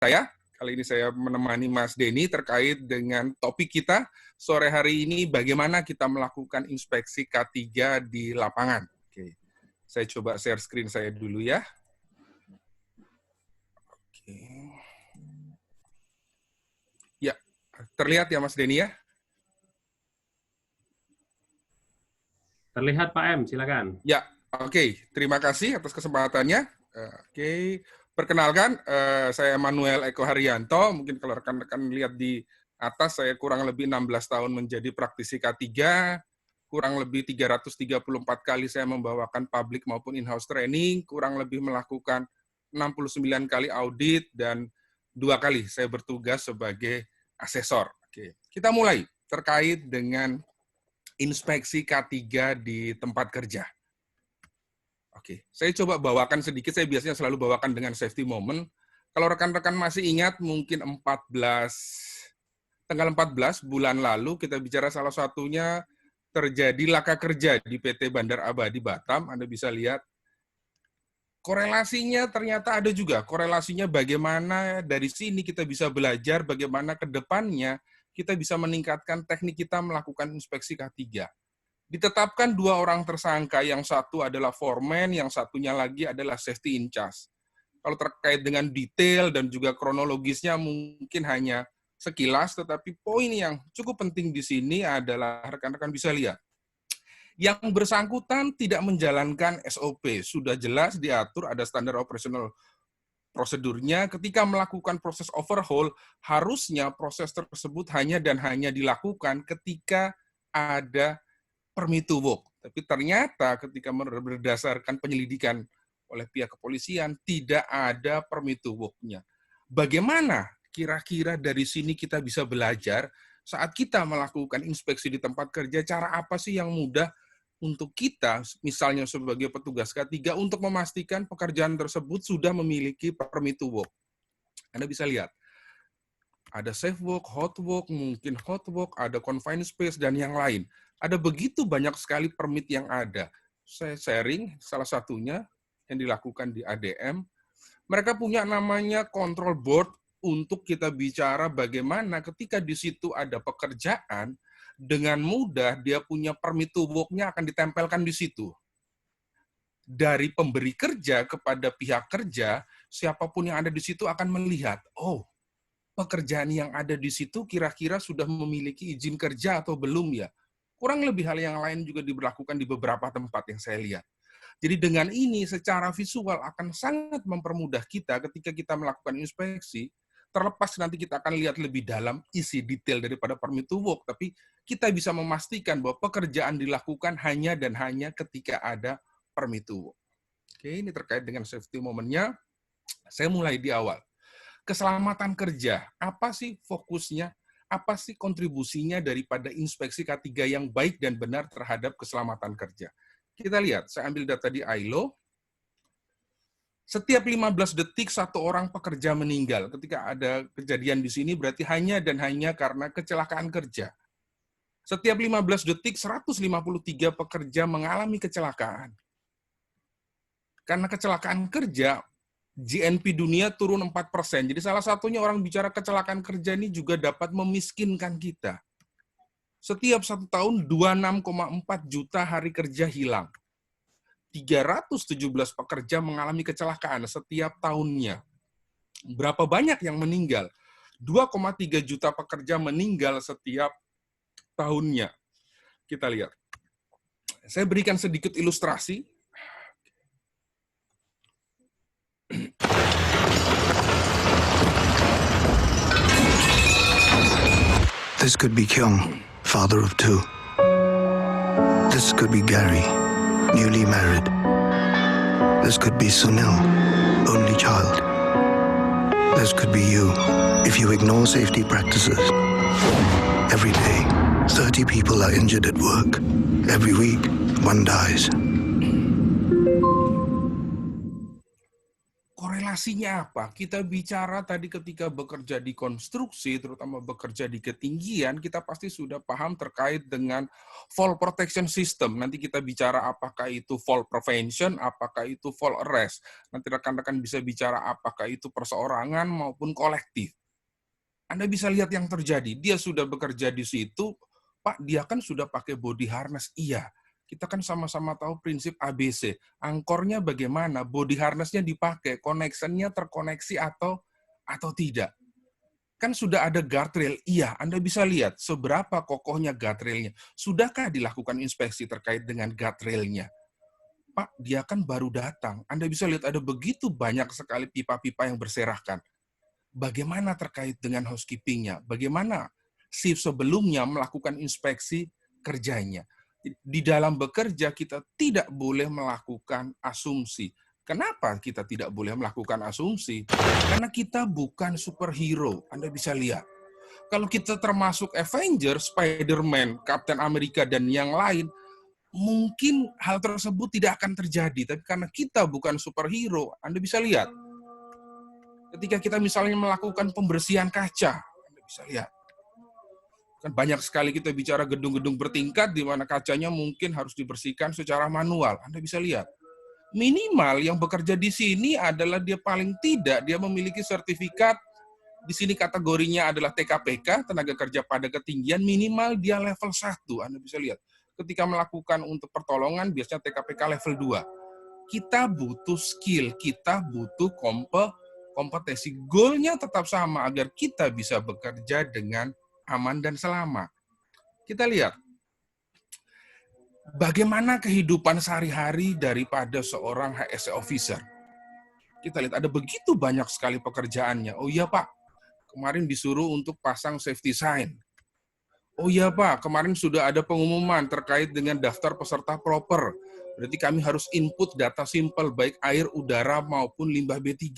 saya. Kali ini saya menemani Mas Denny terkait dengan topik kita sore hari ini, bagaimana kita melakukan inspeksi K3 di lapangan. Oke. Saya coba share screen saya dulu ya. Oke. Ya, terlihat ya Mas Denny ya? Terlihat Pak M, silakan. Ya, oke. Terima kasih atas kesempatannya. Oke. Perkenalkan, saya Manuel Eko Haryanto. Mungkin kalau rekan-rekan lihat di atas, saya kurang lebih 16 tahun menjadi praktisi K3, kurang lebih 334 kali saya membawakan public maupun in-house training, kurang lebih melakukan 69 kali audit, dan 2 kali saya bertugas sebagai asesor. Oke. Kita mulai terkait dengan inspeksi K3 di tempat kerja. Oke, saya coba bawakan sedikit, saya biasanya selalu bawakan dengan safety moment. Kalau rekan-rekan masih ingat, mungkin tanggal 14 bulan lalu, kita bicara salah satunya terjadi laka kerja di PT Bandar Abadi Batam. Anda bisa lihat, korelasinya ternyata ada juga. Korelasinya bagaimana dari sini kita bisa belajar, bagaimana ke depannya kita bisa meningkatkan teknik kita melakukan inspeksi K3. Ditetapkan 2 orang tersangka, yang satu adalah foreman, yang satunya lagi adalah safety in charge. Kalau terkait dengan detail dan juga kronologisnya mungkin hanya sekilas, tetapi poin yang cukup penting di sini adalah rekan-rekan bisa lihat. Yang bersangkutan tidak menjalankan SOP, sudah jelas diatur, ada standar operasional prosedurnya. Ketika melakukan proses overhaul, harusnya proses tersebut hanya dan hanya dilakukan ketika ada permit to work. Tapi ternyata ketika berdasarkan penyelidikan oleh pihak kepolisian, tidak ada permit to work-nya. Bagaimana kira-kira dari sini kita bisa belajar saat kita melakukan inspeksi di tempat kerja, cara apa sih yang mudah untuk kita, misalnya sebagai petugas K3, untuk memastikan pekerjaan tersebut sudah memiliki permit to work. Anda bisa lihat, ada safe work, hot work, mungkin hot work, ada confined space, dan yang lain. Ada begitu banyak sekali permit yang ada. Saya sharing salah satunya yang dilakukan di ADM. Mereka punya namanya control board untuk kita bicara bagaimana ketika di situ ada pekerjaan, dengan mudah dia punya permit to work-nya akan ditempelkan di situ. Dari pemberi kerja kepada pihak kerja, siapapun yang ada di situ akan melihat, oh, pekerjaan yang ada di situ kira-kira sudah memiliki izin kerja atau belum ya. Kurang lebih hal yang lain juga diberlakukan di beberapa tempat yang saya lihat. Jadi dengan ini secara visual akan sangat mempermudah kita ketika kita melakukan inspeksi, terlepas nanti kita akan lihat lebih dalam isi detail daripada permit to work, tapi kita bisa memastikan bahwa pekerjaan dilakukan hanya dan hanya ketika ada permit to work. Oke, ini terkait dengan safety moment-nya. Saya mulai di awal. Keselamatan kerja, apa sih fokusnya? Apa sih kontribusinya daripada inspeksi K3 yang baik dan benar terhadap keselamatan kerja? Kita lihat, saya ambil data di ILO. Setiap 15 detik satu orang pekerja meninggal. Ketika ada kejadian di sini berarti hanya dan hanya karena kecelakaan kerja. Setiap 15 detik 153 pekerja mengalami kecelakaan. Karena kecelakaan kerja, GNP dunia turun 4%. Jadi salah satunya orang bicara kecelakaan kerja ini juga dapat memiskinkan kita. Setiap 1 tahun 26,4 juta hari kerja hilang. 317 pekerja mengalami kecelakaan setiap tahunnya. Berapa banyak yang meninggal? 2,3 juta pekerja meninggal setiap tahunnya. Kita lihat. Saya berikan sedikit ilustrasi. This could be Kyung, father of 2. This could be Gary, newly married. This could be Sunil, only child. This could be you, if you ignore safety practices. Every day, 30 people are injured at work. Every week, 1 dies. korelasinya apa? Kita bicara tadi ketika bekerja di konstruksi, terutama bekerja di ketinggian, kita pasti sudah paham terkait dengan fall protection system. Nanti kita bicara apakah itu fall prevention, apakah itu fall arrest. Nanti rekan-rekan bisa bicara apakah itu perseorangan maupun kolektif. Anda bisa lihat yang terjadi. Dia sudah bekerja di situ, Pak, dia kan sudah pakai body harness. Iya, kita kan sama-sama tahu prinsip ABC. Angkornya bagaimana, body harness-nya dipakai, connection-nya terkoneksi atau tidak. Kan sudah ada guardrail. Iya, Anda bisa lihat seberapa kokohnya guardrail-nya. Sudahkah dilakukan inspeksi terkait dengan guardrail-nya? Pak, dia kan baru datang. Anda bisa lihat ada begitu banyak sekali pipa-pipa yang berserakan. Bagaimana terkait dengan housekeeping-nya? Bagaimana shift sebelumnya melakukan inspeksi kerjanya? Di dalam bekerja kita tidak boleh melakukan asumsi. Kenapa kita tidak boleh melakukan asumsi? Karena kita bukan superhero. Anda bisa lihat. Kalau kita termasuk Avengers, Spider-Man, Captain America, dan yang lain, mungkin hal tersebut tidak akan terjadi. Tapi karena kita bukan superhero, Anda bisa lihat. Ketika kita misalnya melakukan pembersihan kaca, Anda bisa lihat. Kan banyak sekali kita bicara gedung-gedung bertingkat di mana kacanya mungkin harus dibersihkan secara manual. Anda bisa lihat. Minimal yang bekerja di sini adalah dia paling tidak dia memiliki sertifikat. Di sini kategorinya adalah TKPK, tenaga kerja pada ketinggian, minimal dia level 1. Anda bisa lihat. Ketika melakukan untuk pertolongan biasanya TKPK level 2. Kita butuh skill, kita butuh kompetensi. Goalnya tetap sama agar kita bisa bekerja dengan aman dan selamat. Kita lihat bagaimana kehidupan sehari-hari daripada seorang HSE officer. Kita lihat ada begitu banyak sekali pekerjaannya. Oh iya Pak, kemarin disuruh untuk pasang safety sign. Oh iya Pak, kemarin sudah ada pengumuman terkait dengan daftar peserta proper. Berarti kami harus input data simple baik air, udara maupun limbah B3.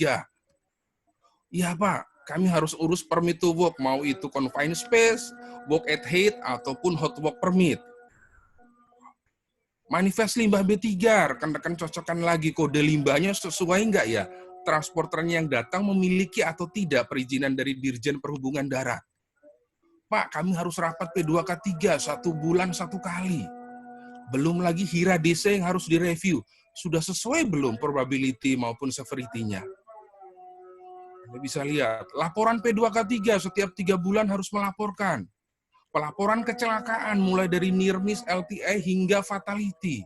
Iya Pak, kami harus urus permit to work, mau itu confined space, work at height, ataupun hot work permit. Manifest limbah B3, rekan-rekan cocokkan lagi kode limbahnya sesuai nggak ya? Transporternya yang datang memiliki atau tidak perizinan dari Dirjen Perhubungan Darat. Pak, kami harus rapat P2K3 1 bulan 1 kali. Belum lagi HIRA DC yang harus direview. Sudah sesuai belum probability maupun severity-nya? Anda bisa lihat, laporan P2K3 setiap 3 bulan harus melaporkan. Pelaporan kecelakaan mulai dari near miss, LTI hingga fatality.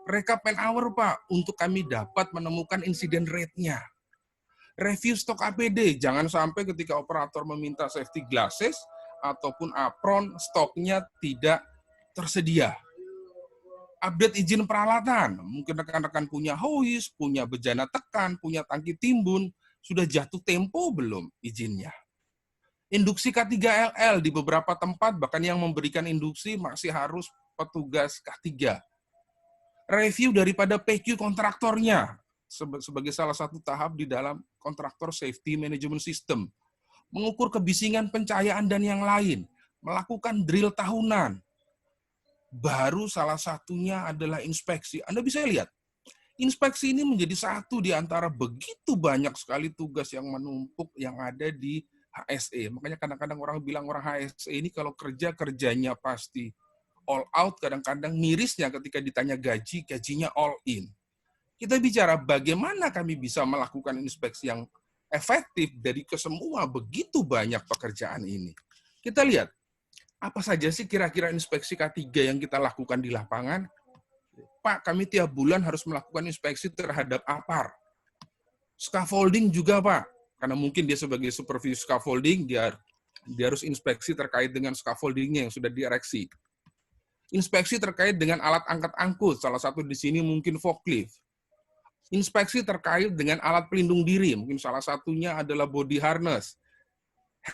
Rekap man hour Pak, untuk kami dapat menemukan insiden rate-nya. Review stok APD, jangan sampai ketika operator meminta safety glasses ataupun apron, stoknya tidak tersedia. Update izin peralatan, mungkin rekan-rekan punya hose, punya bejana tekan, punya tangki timbun, sudah jatuh tempo belum izinnya? Induksi K3LL di beberapa tempat, bahkan yang memberikan induksi masih harus petugas K3. Review daripada PQ kontraktornya, sebagai salah satu tahap di dalam kontraktor safety management system. Mengukur kebisingan pencahayaan dan yang lain. Melakukan drill tahunan. Baru salah satunya adalah inspeksi. Anda bisa lihat, inspeksi ini menjadi satu di antara begitu banyak sekali tugas yang menumpuk yang ada di HSE. Makanya kadang-kadang orang bilang orang HSE ini kalau kerjanya pasti all out, kadang-kadang mirisnya ketika ditanya gaji, gajinya all in. Kita bicara bagaimana kami bisa melakukan inspeksi yang efektif dari kesemua begitu banyak pekerjaan ini. Kita lihat, apa saja sih kira-kira inspeksi K3 yang kita lakukan di lapangan? Pak, kami tiap bulan harus melakukan inspeksi terhadap APAR. Scaffolding juga, Pak. Karena mungkin dia sebagai supervisi scaffolding, dia harus inspeksi terkait dengan scaffoldingnya yang sudah diereksi. Inspeksi terkait dengan alat angkat-angkut, salah satu di sini mungkin forklift. Inspeksi terkait dengan alat pelindung diri, mungkin salah satunya adalah body harness.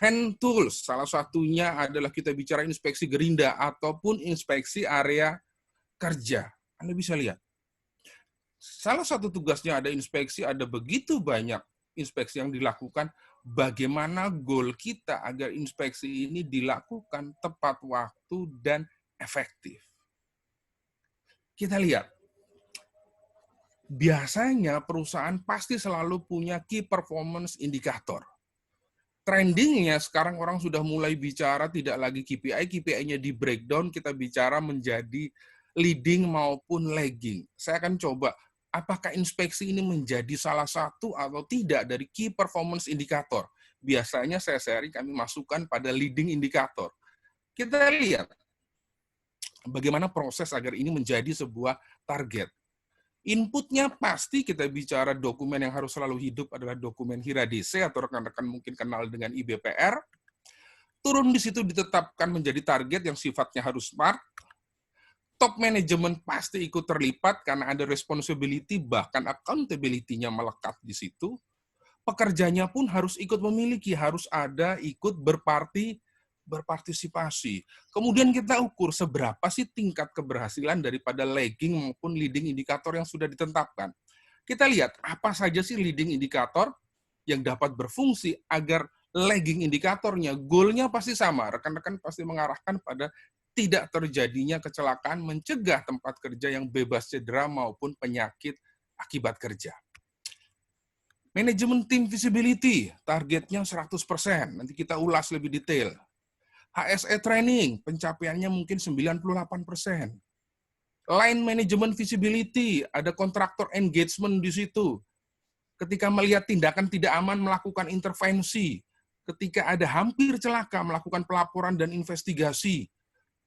Hand tools, salah satunya adalah kita bicara inspeksi gerinda ataupun inspeksi area kerja. Anda bisa lihat. Salah satu tugasnya ada inspeksi, ada begitu banyak inspeksi yang dilakukan. Bagaimana goal kita agar inspeksi ini dilakukan tepat waktu dan efektif. Kita lihat. biasanya perusahaan pasti selalu punya key performance indicator. Trendingnya sekarang orang sudah mulai bicara tidak lagi KPI, KPI-nya di breakdown, kita bicara menjadi leading maupun lagging. Saya akan coba, apakah inspeksi ini menjadi salah satu atau tidak dari key performance indicator. Biasanya saya sharing kami masukkan pada leading indicator. Kita lihat bagaimana proses agar ini menjadi sebuah target. Inputnya pasti kita bicara dokumen yang harus selalu hidup adalah dokumen HIRA-DC atau rekan-rekan mungkin kenal dengan IBPR. Turun di situ ditetapkan menjadi target yang sifatnya harus smart. Top manajemen pasti ikut terlibat karena ada responsibility bahkan accountability-nya melekat di situ. Pekerjanya pun harus ikut memiliki, harus ada ikut berpartisipasi. Kemudian kita ukur seberapa sih tingkat keberhasilan daripada lagging maupun leading indikator yang sudah ditetapkan. Kita lihat apa saja sih leading indikator yang dapat berfungsi agar lagging indikatornya, goalnya pasti sama. Rekan-rekan pasti mengarahkan pada tidak terjadinya kecelakaan, mencegah tempat kerja yang bebas cedera maupun penyakit akibat kerja. Manajemen tim visibility, targetnya 100%. Nanti kita ulas lebih detail. HSE training, pencapaiannya mungkin 98%. Line management visibility, ada kontraktor engagement di situ. Ketika melihat tindakan tidak aman, melakukan intervensi. Ketika ada hampir celaka, melakukan pelaporan dan investigasi.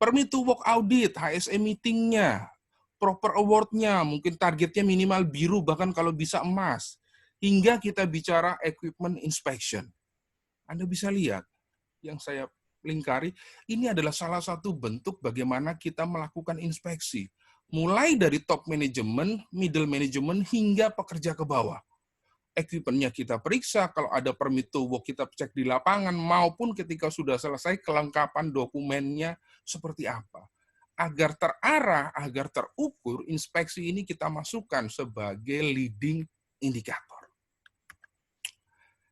Permit to work audit, HSE meetingnya. Proper award-nya, mungkin targetnya minimal biru, bahkan kalau bisa emas. Hingga kita bicara equipment inspection. Anda bisa lihat, yang saya lingkari, ini adalah salah satu bentuk bagaimana kita melakukan inspeksi. Mulai dari top management, middle management, hingga pekerja ke bawah. Equipment-nya kita periksa, kalau ada permit to work kita cek di lapangan, maupun ketika sudah selesai kelengkapan dokumennya seperti apa. Agar terarah, agar terukur, inspeksi ini kita masukkan sebagai leading indikator.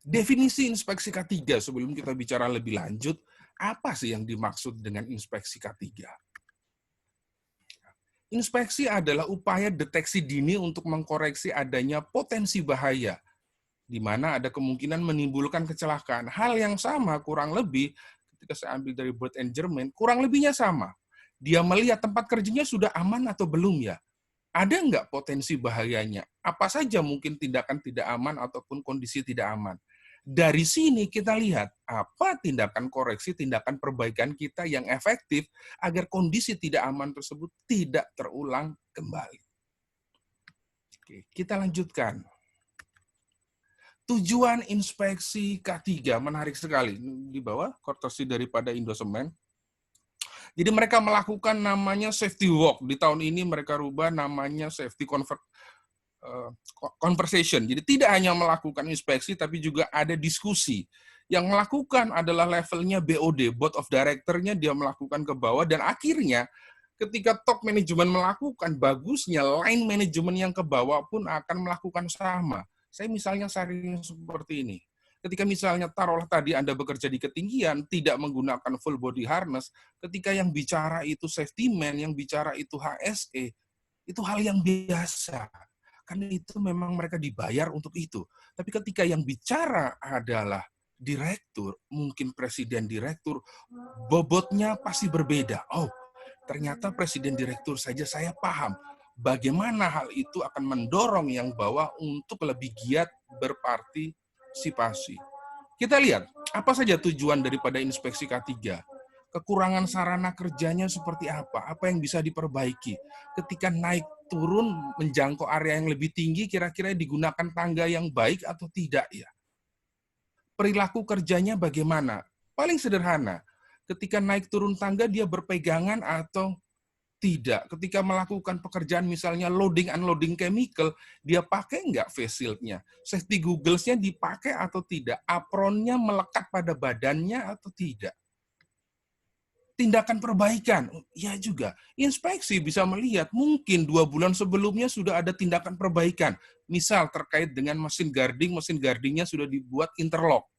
Definisi inspeksi K3 sebelum kita bicara lebih lanjut, apa sih yang dimaksud dengan inspeksi K3? Inspeksi adalah upaya deteksi dini untuk mengkoreksi adanya potensi bahaya, di mana ada kemungkinan menimbulkan kecelakaan. Hal yang sama kurang lebih, ketika saya ambil dari Bird and Germain, kurang lebihnya sama. Dia melihat tempat kerjanya sudah aman atau belum ya? Ada nggak potensi bahayanya? Apa saja mungkin tindakan tidak aman ataupun kondisi tidak aman? Dari sini kita lihat apa tindakan koreksi, tindakan perbaikan kita yang efektif agar kondisi tidak aman tersebut tidak terulang kembali. Oke, kita lanjutkan. Tujuan inspeksi K3 menarik sekali. Di bawah, courtesy daripada Indosemen. Jadi mereka melakukan namanya safety walk. Di tahun ini mereka rubah namanya safety conversation. Jadi tidak hanya melakukan inspeksi, tapi juga ada diskusi. Yang melakukan adalah levelnya BOD, Board of Director-nya dia melakukan ke bawah, dan akhirnya ketika top manajemen melakukan, bagusnya line manajemen yang ke bawah pun akan melakukan sama. Saya misalnya sharing seperti ini. Ketika misalnya taruhlah tadi Anda bekerja di ketinggian, tidak menggunakan full body harness, ketika yang bicara itu safety man, yang bicara itu HSE, itu hal yang biasa. Karena itu memang mereka dibayar untuk itu. Tapi ketika yang bicara adalah direktur, mungkin presiden direktur, bobotnya pasti berbeda. Oh, ternyata presiden direktur saja saya paham. Bagaimana hal itu akan mendorong yang bawah untuk lebih giat berpartisipasi. Kita lihat, apa saja tujuan daripada inspeksi K3? Kekurangan sarana kerjanya seperti apa yang bisa diperbaiki. Ketika naik turun menjangkau area yang lebih tinggi, kira-kira digunakan tangga yang baik atau tidak ya? Perilaku kerjanya bagaimana? Paling sederhana, ketika naik turun tangga dia berpegangan atau tidak. Ketika melakukan pekerjaan misalnya loading unloading chemical, dia pakai nggak face shield-nya? Safety goggles-nya dipakai atau tidak? Apron-nya melekat pada badannya atau tidak? Tindakan perbaikan, ya juga. Inspeksi bisa melihat mungkin 2 bulan sebelumnya sudah ada tindakan perbaikan. Misal terkait dengan mesin guardingnya sudah dibuat interlock.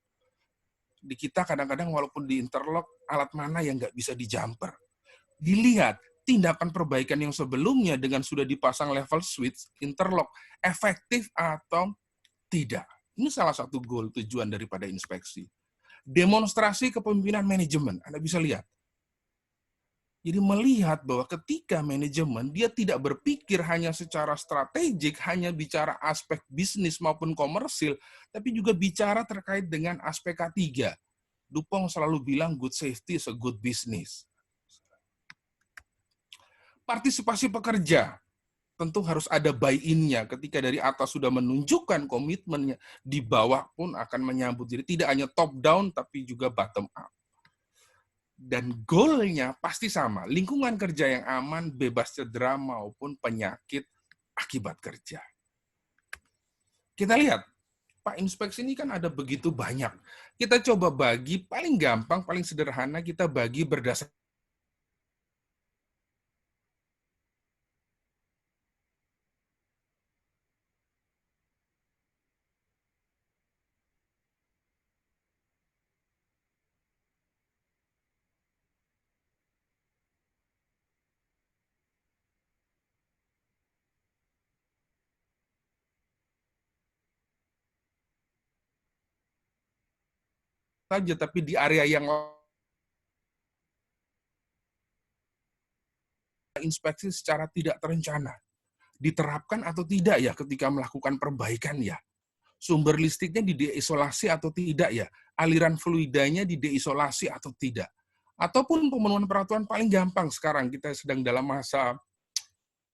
Di kita kadang-kadang walaupun di interlock, alat mana yang nggak bisa dijumper. Dilihat, tindakan perbaikan yang sebelumnya dengan sudah dipasang level switch, interlock, efektif atau tidak. Ini salah satu goal tujuan daripada inspeksi. Demonstrasi kepemimpinan manajemen, Anda bisa lihat. Jadi melihat bahwa ketika manajemen, dia tidak berpikir hanya secara strategik, hanya bicara aspek bisnis maupun komersil, tapi juga bicara terkait dengan aspek K3. Dupont selalu bilang good safety is a good business. Partisipasi pekerja, tentu harus ada buy-in-nya. Ketika dari atas sudah menunjukkan komitmennya, di bawah pun akan menyambut. Jadi tidak hanya top down, tapi juga bottom up. Dan goalnya pasti sama, lingkungan kerja yang aman, bebas cedera maupun penyakit akibat kerja. Kita lihat, Pak Inspeksi ini kan ada begitu banyak. Kita coba bagi, paling gampang, paling sederhana, kita bagi berdasarkan saja, tapi di area yang inspeksi secara tidak terencana. Diterapkan atau tidak ya ketika melakukan perbaikan ya? Sumber listriknya dideisolasi atau tidak ya? Aliran fluidanya dideisolasi atau tidak? Ataupun pemenuhan peraturan paling gampang sekarang, kita sedang dalam masa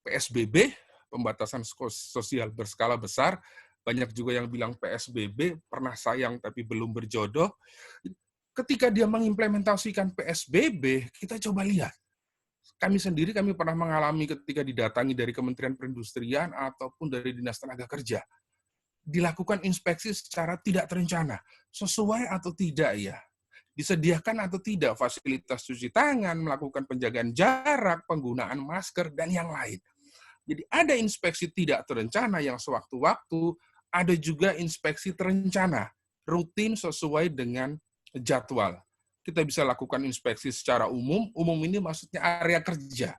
PSBB, pembatasan sosial berskala besar, banyak juga yang bilang PSBB, pernah sayang tapi belum berjodoh. Ketika dia mengimplementasikan PSBB, kita coba lihat. Kami sendiri, kami pernah mengalami ketika didatangi dari Kementerian Perindustrian ataupun dari Dinas Tenaga Kerja. Dilakukan inspeksi secara tidak terencana. Sesuai atau tidak ya? Disediakan atau tidak fasilitas cuci tangan, melakukan penjagaan jarak, penggunaan masker, dan yang lain. Jadi ada inspeksi tidak terencana yang sewaktu-waktu, ada juga inspeksi terencana, rutin sesuai dengan jadwal. Kita bisa lakukan inspeksi secara umum ini maksudnya area kerja.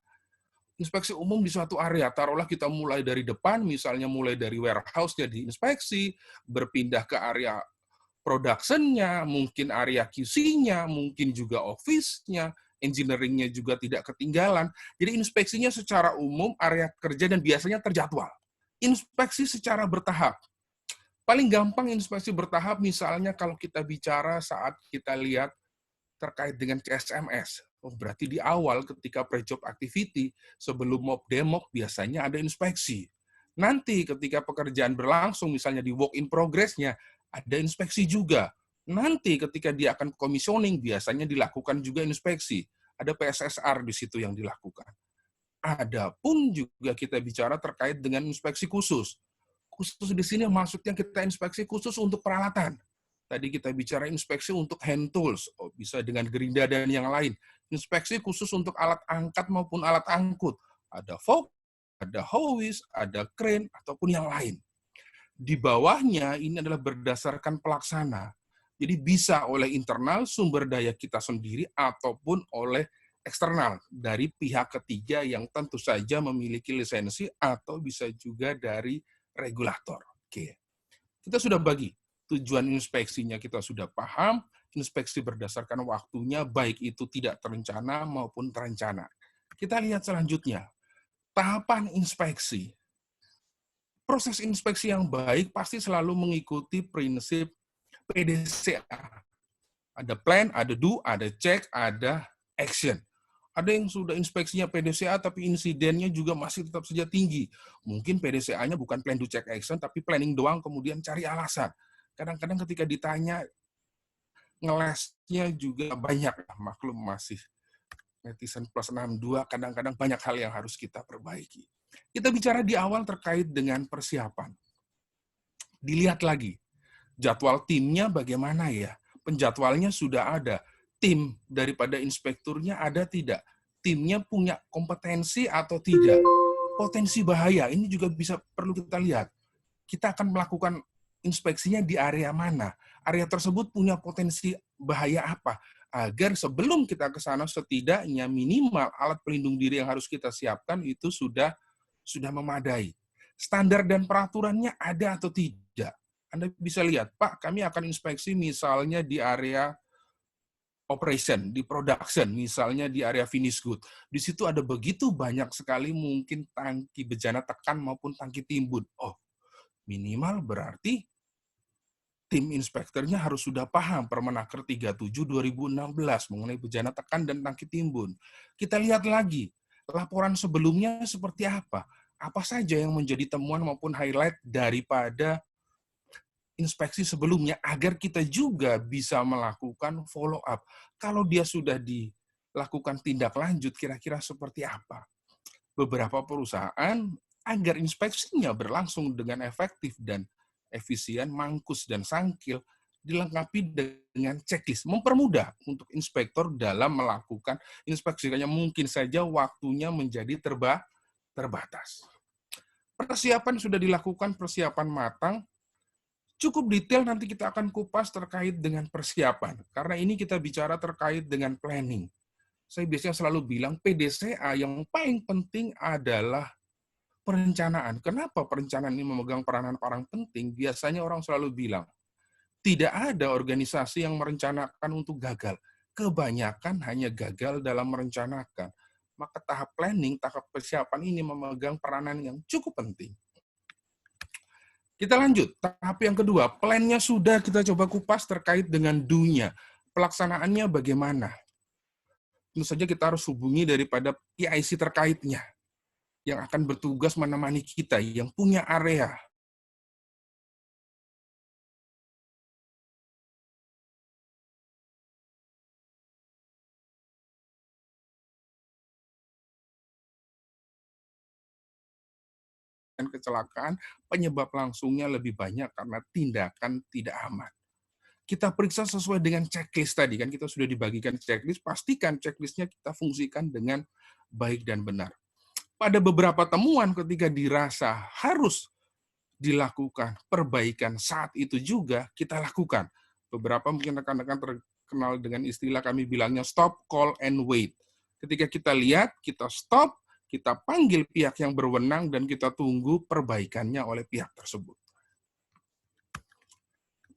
Inspeksi umum di suatu area, taruhlah kita mulai dari depan, misalnya mulai dari warehouse jadi inspeksi, berpindah ke area production-nya, mungkin area QC-nya, mungkin juga office-nya, engineering-nya juga tidak ketinggalan. Jadi inspeksinya secara umum, area kerja, dan biasanya terjadwal. Inspeksi secara bertahap. Paling gampang inspeksi bertahap, misalnya kalau kita bicara saat kita lihat terkait dengan CSMS. Oh, berarti di awal ketika pre-job activity, sebelum mob demok, biasanya ada inspeksi. Nanti ketika pekerjaan berlangsung, misalnya di work in progress-nya, ada inspeksi juga. Nanti ketika dia akan commissioning, biasanya dilakukan juga inspeksi. Ada PSSR di situ yang dilakukan. Adapun juga kita bicara terkait dengan inspeksi khusus. Khusus di sini maksudnya kita inspeksi khusus untuk peralatan. Tadi kita bicara inspeksi untuk hand tools, bisa dengan gerinda dan yang lain. Inspeksi khusus untuk alat angkat maupun alat angkut. Ada fork, ada hose, ada crane, ataupun yang lain. Di bawahnya ini adalah berdasarkan pelaksana. Jadi bisa oleh internal sumber daya kita sendiri ataupun oleh eksternal dari pihak ketiga yang tentu saja memiliki lisensi atau bisa juga dari regulator. Oke. Kita sudah bagi. Tujuan inspeksinya kita sudah paham, inspeksi berdasarkan waktunya, baik itu tidak terencana maupun terencana. Kita lihat selanjutnya, tahapan inspeksi. Proses inspeksi yang baik pasti selalu mengikuti prinsip PDCA. Ada plan, ada do, ada check, ada action. Ada yang sudah inspeksinya PDCA, tapi insidennya juga masih tetap saja tinggi. Mungkin PDCA-nya bukan plan, do, check, action, tapi planning doang, kemudian cari alasan. Kadang-kadang ketika ditanya, ngelesnya juga banyak. Maklum masih netizen plus 62, kadang-kadang banyak hal yang harus kita perbaiki. Kita bicara di awal terkait dengan persiapan. Dilihat lagi, jadwal timnya bagaimana ya? Penjadwalnya sudah ada. Tim daripada inspekturnya ada tidak? Timnya punya kompetensi atau tidak? Potensi bahaya, ini juga bisa perlu kita lihat. Kita akan melakukan inspeksinya di area mana? area tersebut punya potensi bahaya apa, agar sebelum kita ke sana setidaknya minimal alat pelindung diri yang harus kita siapkan itu sudah memadai. Standar dan peraturannya ada atau tidak. Anda bisa lihat, Pak, kami akan inspeksi misalnya di area operation, di production, misalnya di area finish good. Di situ ada begitu banyak sekali mungkin tangki bejana tekan maupun tangki timbun. Oh, minimal berarti tim inspektornya harus sudah paham Permenaker 37 2016 mengenai bejana tekan dan tangki timbun. Kita lihat lagi, laporan sebelumnya seperti apa? Apa saja yang menjadi temuan maupun highlight daripada inspeksi sebelumnya agar kita juga bisa melakukan follow up. Kalau dia sudah dilakukan tindak lanjut, kira-kira seperti apa? Beberapa perusahaan agar inspeksinya berlangsung dengan efektif dan efisien, Mangkus dan Sangkil dilengkapi dengan checklist, mempermudah untuk inspektor dalam melakukan inspeksi. Hanya mungkin saja waktunya menjadi terbatas. Persiapan sudah dilakukan, persiapan matang, cukup detail nanti kita akan kupas terkait dengan persiapan. Karena ini kita bicara terkait dengan planning. Saya biasanya selalu bilang PDCA yang paling penting adalah perencanaan. Kenapa perencanaan ini memegang peranan paling penting? Biasanya orang selalu bilang, tidak ada organisasi yang merencanakan untuk gagal. Kebanyakan hanya gagal dalam merencanakan. Maka tahap planning, tahap persiapan ini memegang peranan yang cukup penting. Kita lanjut, tahap yang kedua, plan-nya sudah kita coba kupas terkait dengan do-nya. Pelaksanaannya bagaimana? Tentu saja kita harus hubungi daripada PIC terkaitnya, yang akan bertugas menemani kita, yang punya area. Kecelakaan, penyebab langsungnya lebih banyak karena tindakan tidak aman. Kita periksa sesuai dengan checklist tadi, kan kita sudah dibagikan checklist, pastikan checklistnya kita fungsikan dengan baik dan benar. Pada beberapa temuan ketika dirasa harus dilakukan perbaikan saat itu juga kita lakukan. Beberapa mungkin rekan-rekan terkenal dengan istilah kami bilangnya stop, call, and wait. Ketika kita lihat, kita stop, kita panggil pihak yang berwenang, dan kita tunggu perbaikannya oleh pihak tersebut.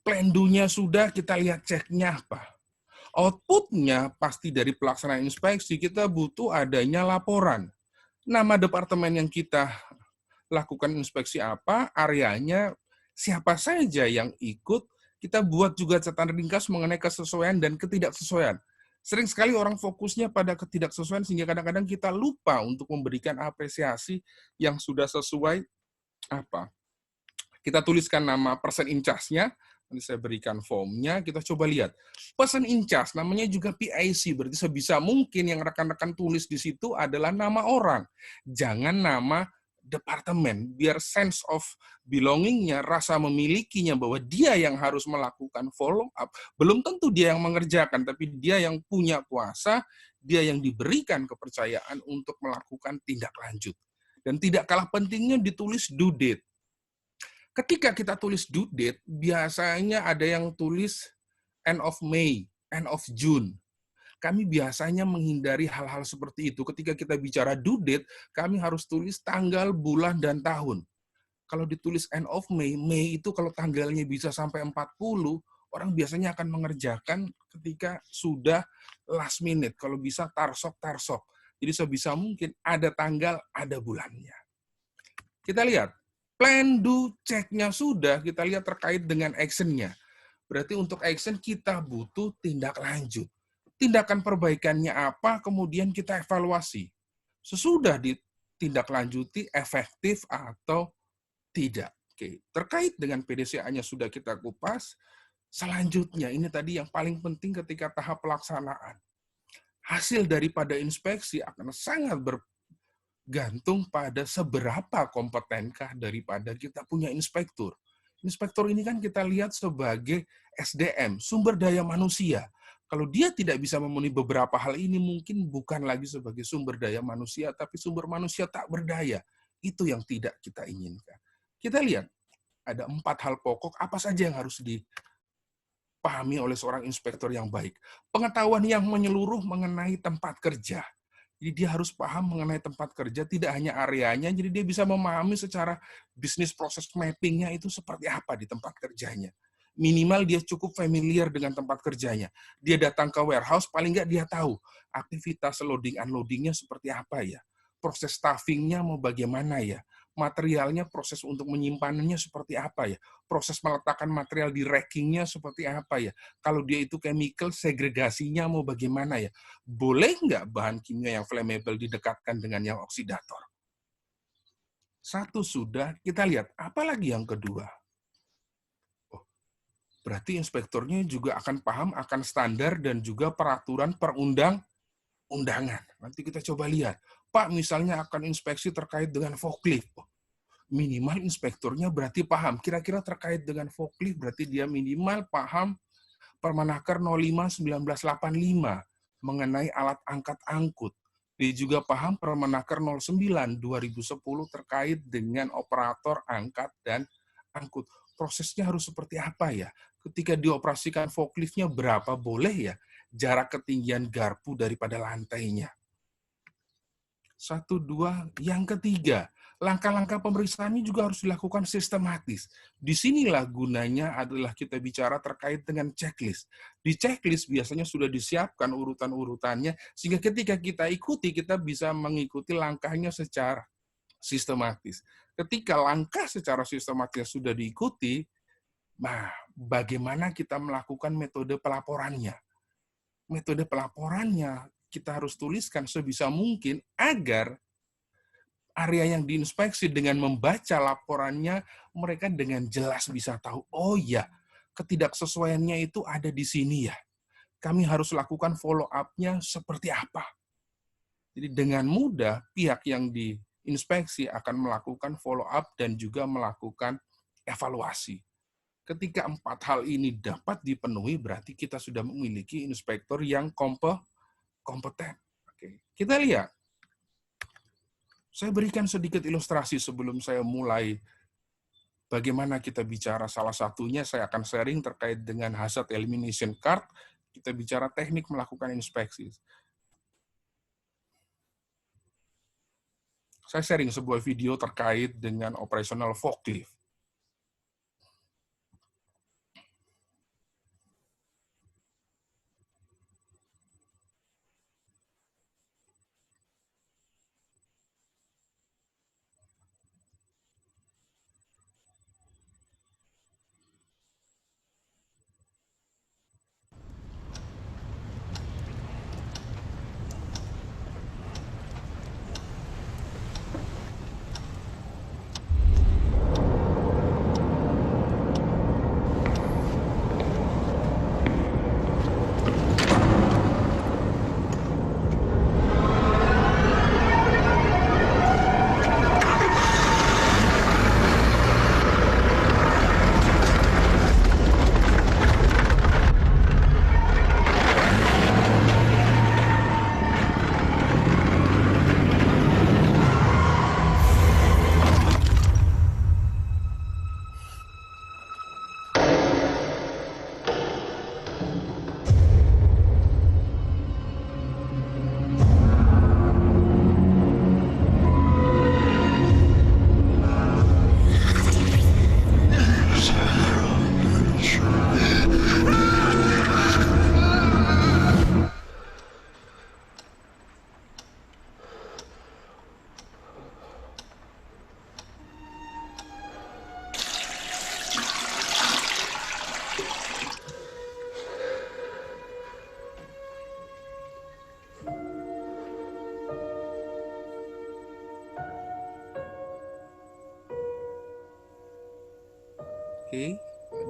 Plan do-nya sudah, kita lihat ceknya apa. Output-nya pasti dari pelaksanaan inspeksi, kita butuh adanya laporan. Nama departemen yang kita lakukan inspeksi apa, areanya, siapa saja yang ikut, kita buat juga catatan ringkas mengenai kesesuaian dan ketidaksesuaian. Sering sekali orang fokusnya pada ketidaksesuaian sehingga kadang-kadang kita lupa untuk memberikan apresiasi yang sudah sesuai apa. Kita tuliskan nama person in charge-nya, nanti saya berikan formnya, kita coba lihat. Person in charge, namanya juga PIC, berarti sebisa mungkin yang rekan-rekan tulis di situ adalah nama orang. Jangan nama departemen, biar sense of belonging-nya, rasa memilikinya, bahwa dia yang harus melakukan follow up. Belum tentu dia yang mengerjakan, tapi dia yang punya kuasa, dia yang diberikan kepercayaan untuk melakukan tindak lanjut. Dan tidak kalah pentingnya ditulis due date. Ketika kita tulis due date, biasanya ada yang tulis end of May, end of June. Kami biasanya menghindari hal-hal seperti itu. Ketika kita bicara due date, kami harus tulis tanggal, bulan, dan tahun. Kalau ditulis end of May, Mei itu kalau tanggalnya bisa sampai 40, orang biasanya akan mengerjakan ketika sudah last minute. Kalau bisa tarsok. Jadi sebisa mungkin ada tanggal, ada bulannya. Kita lihat, plan, do, check-nya sudah, kita lihat terkait dengan action-nya. Berarti untuk action kita butuh tindak lanjut. Tindakan perbaikannya apa, kemudian kita evaluasi. Sesudah ditindaklanjuti efektif atau tidak. Oke, terkait dengan PDCA-nya sudah kita kupas. Selanjutnya, ini tadi yang paling penting ketika tahap pelaksanaan. Hasil daripada inspeksi akan sangat bergantung pada seberapa kompetenkah daripada kita punya inspektur. Inspektur ini kan kita lihat sebagai SDM, sumber daya manusia. Kalau dia tidak bisa memenuhi beberapa hal ini, mungkin bukan lagi sebagai sumber daya manusia, tapi sumber manusia tak berdaya. Itu yang tidak kita inginkan. Kita lihat, ada 4 hal pokok, apa saja yang harus dipahami oleh seorang inspektor yang baik. Pengetahuan yang menyeluruh mengenai tempat kerja. Jadi dia harus paham mengenai tempat kerja, tidak hanya areanya, jadi dia bisa memahami secara bisnis proses mappingnya itu seperti apa di tempat kerjanya. Minimal dia cukup familiar dengan tempat kerjanya. Dia datang ke warehouse, paling nggak dia tahu aktivitas loading unloadingnya seperti apa ya. Proses staffingnya mau bagaimana ya. Materialnya, proses untuk menyimpanannya seperti apa ya. Proses meletakkan material di rackingnya seperti apa ya. Kalau dia itu chemical, segregasinya mau bagaimana ya. Boleh nggak bahan kimia yang flammable didekatkan dengan yang oksidator? Satu sudah, kita lihat. Apalagi yang kedua? Oh, berarti inspektornya juga akan paham akan standar dan juga peraturan perundang-undangan. Nanti kita coba lihat. Pak, misalnya akan inspeksi terkait dengan forklift. Minimal inspektornya berarti paham. Kira-kira terkait dengan forklift berarti dia minimal paham Permenaker 05/1985 mengenai alat angkat angkut. Dia juga paham Permenaker 09/2010 terkait dengan operator angkat dan angkut. Prosesnya harus seperti apa ya? Ketika dioperasikan forkliftnya berapa boleh ya jarak ketinggian garpu daripada lantainya? Satu, dua. Yang ketiga, langkah-langkah pemeriksaannya juga harus dilakukan sistematis. Disinilah gunanya adalah kita bicara terkait dengan checklist. Di checklist biasanya sudah disiapkan urutan-urutannya, sehingga ketika kita ikuti, kita bisa mengikuti langkahnya secara sistematis. Ketika langkah secara sistematis sudah diikuti, nah, bagaimana kita melakukan metode pelaporannya? Metode pelaporannya kita harus tuliskan sebisa mungkin agar area yang diinspeksi dengan membaca laporannya, mereka dengan jelas bisa tahu, oh ya, ketidaksesuaiannya itu ada di sini ya. Kami harus lakukan follow up-nya seperti apa. Jadi dengan mudah pihak yang diinspeksi akan melakukan follow up dan juga melakukan evaluasi. Ketika 4 hal ini dapat dipenuhi, berarti kita sudah memiliki inspektor yang kompeten. Oke, kita lihat. Saya berikan sedikit ilustrasi sebelum saya mulai bagaimana kita bicara. Salah satunya saya akan sharing terkait dengan hazard elimination card. Kita bicara teknik melakukan inspeksi. Saya sharing sebuah video terkait dengan operational forklift. Oke.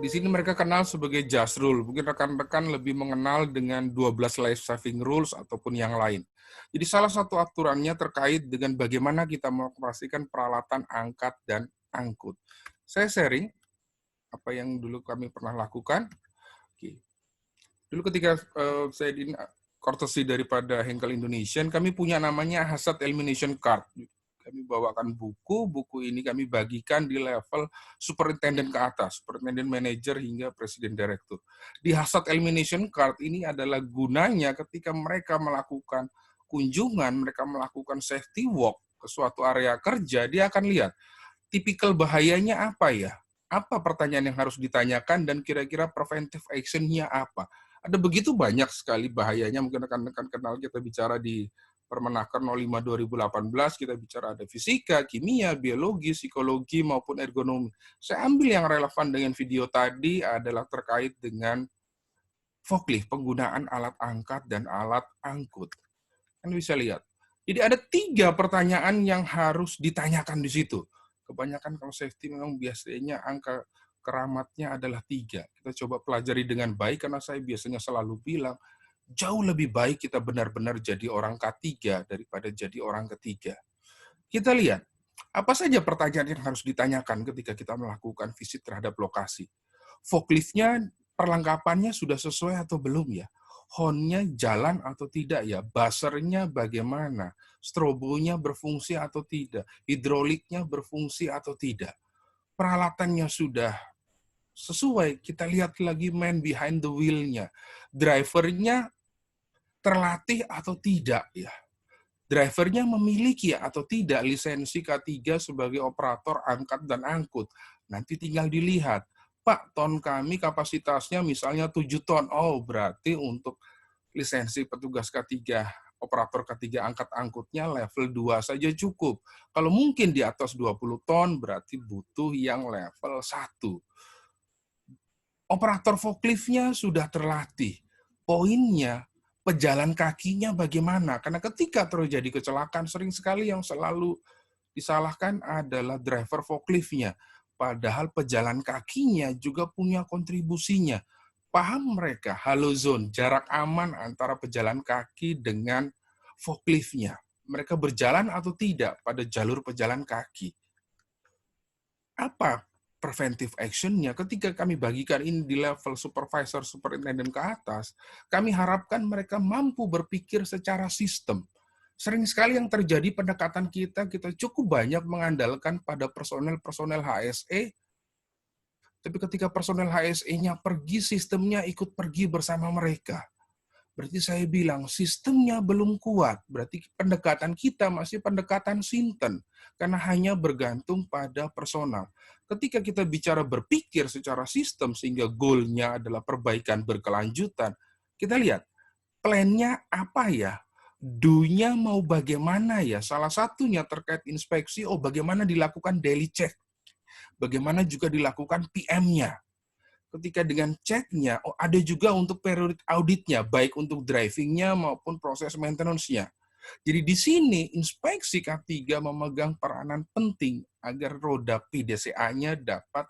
Di sini mereka kenal sebagai just rule. Mungkin rekan-rekan lebih mengenal dengan 12 life saving rules ataupun yang lain. Jadi salah satu aturannya terkait dengan bagaimana kita mengoperasikan peralatan angkat dan angkut. Saya sharing apa yang dulu kami pernah lakukan. Oke. Dulu ketika saya di courtesy daripada Henkel Indonesian, kami punya namanya hazard elimination card. Kami bawakan buku, buku ini kami bagikan di level superintendent ke atas, superintendent manager hingga presiden direktur. Di hazard elimination card ini adalah gunanya ketika mereka melakukan kunjungan, mereka melakukan safety walk ke suatu area kerja, dia akan lihat tipikal bahayanya apa ya? Apa pertanyaan yang harus ditanyakan dan kira-kira preventive action-nya apa? Ada begitu banyak sekali bahayanya, mungkin rekan-rekan kenal kita bicara di Permenaker 05 2018, kita bicara ada fisika, kimia, biologi, psikologi, maupun ergonomi. Saya ambil yang relevan dengan video tadi adalah terkait dengan forklift, penggunaan alat angkat dan alat angkut. Anda bisa lihat. Jadi ada 3 pertanyaan yang harus ditanyakan di situ. Kebanyakan kalau safety memang biasanya angka keramatnya adalah 3. Kita coba pelajari dengan baik karena saya biasanya selalu bilang, jauh lebih baik kita benar-benar jadi orang K3 daripada jadi orang ketiga. Kita lihat, apa saja pertanyaan yang harus ditanyakan ketika kita melakukan visit terhadap lokasi. Forklift-nya, perlengkapannya sudah sesuai atau belum ya? Horn-nya jalan atau tidak ya? Buzzer-nya bagaimana? Strobonya berfungsi atau tidak? Hidroliknya berfungsi atau tidak? Peralatannya sudah sesuai, kita lihat lagi man behind the wheel-nya. Drivernya terlatih atau tidak ya. Drivernya memiliki atau tidak lisensi K3 sebagai operator angkat dan angkut. Nanti tinggal dilihat. Pak, ton kami kapasitasnya misalnya 7 ton. Oh, berarti untuk lisensi petugas K3, operator K3 angkat angkutnya level 2 saja cukup. Kalau mungkin di atas 20 ton, berarti butuh yang level 1. Operator forklift-nya sudah terlatih. Poinnya, pejalan kakinya bagaimana? Karena ketika terjadi kecelakaan, sering sekali yang selalu disalahkan adalah driver forklift-nya. Padahal pejalan kakinya juga punya kontribusinya. Paham mereka, halo zone, jarak aman antara pejalan kaki dengan forklift-nya. Mereka berjalan atau tidak pada jalur pejalan kaki. Apa preventive action-nya? Ketika kami bagikan ini di level supervisor, superintendent ke atas, kami harapkan mereka mampu berpikir secara sistem. Sering sekali yang terjadi pendekatan kita cukup banyak mengandalkan pada personel-personel HSE, tapi ketika personel HSE-nya pergi, sistemnya ikut pergi bersama mereka. Berarti saya bilang sistemnya belum kuat, berarti pendekatan kita masih pendekatan sinten, karena hanya bergantung pada personal. Ketika kita bicara berpikir secara sistem sehingga goal-nya adalah perbaikan berkelanjutan, kita lihat plan-nya apa ya, do-nya mau bagaimana ya, salah satunya terkait inspeksi, bagaimana dilakukan daily check, bagaimana juga dilakukan PM-nya. Ketika dengan ceknya, ada juga untuk periodic auditnya, baik untuk driving-nya maupun proses maintenance-nya. Jadi di sini inspeksi K3 memegang peranan penting agar roda PDCA-nya dapat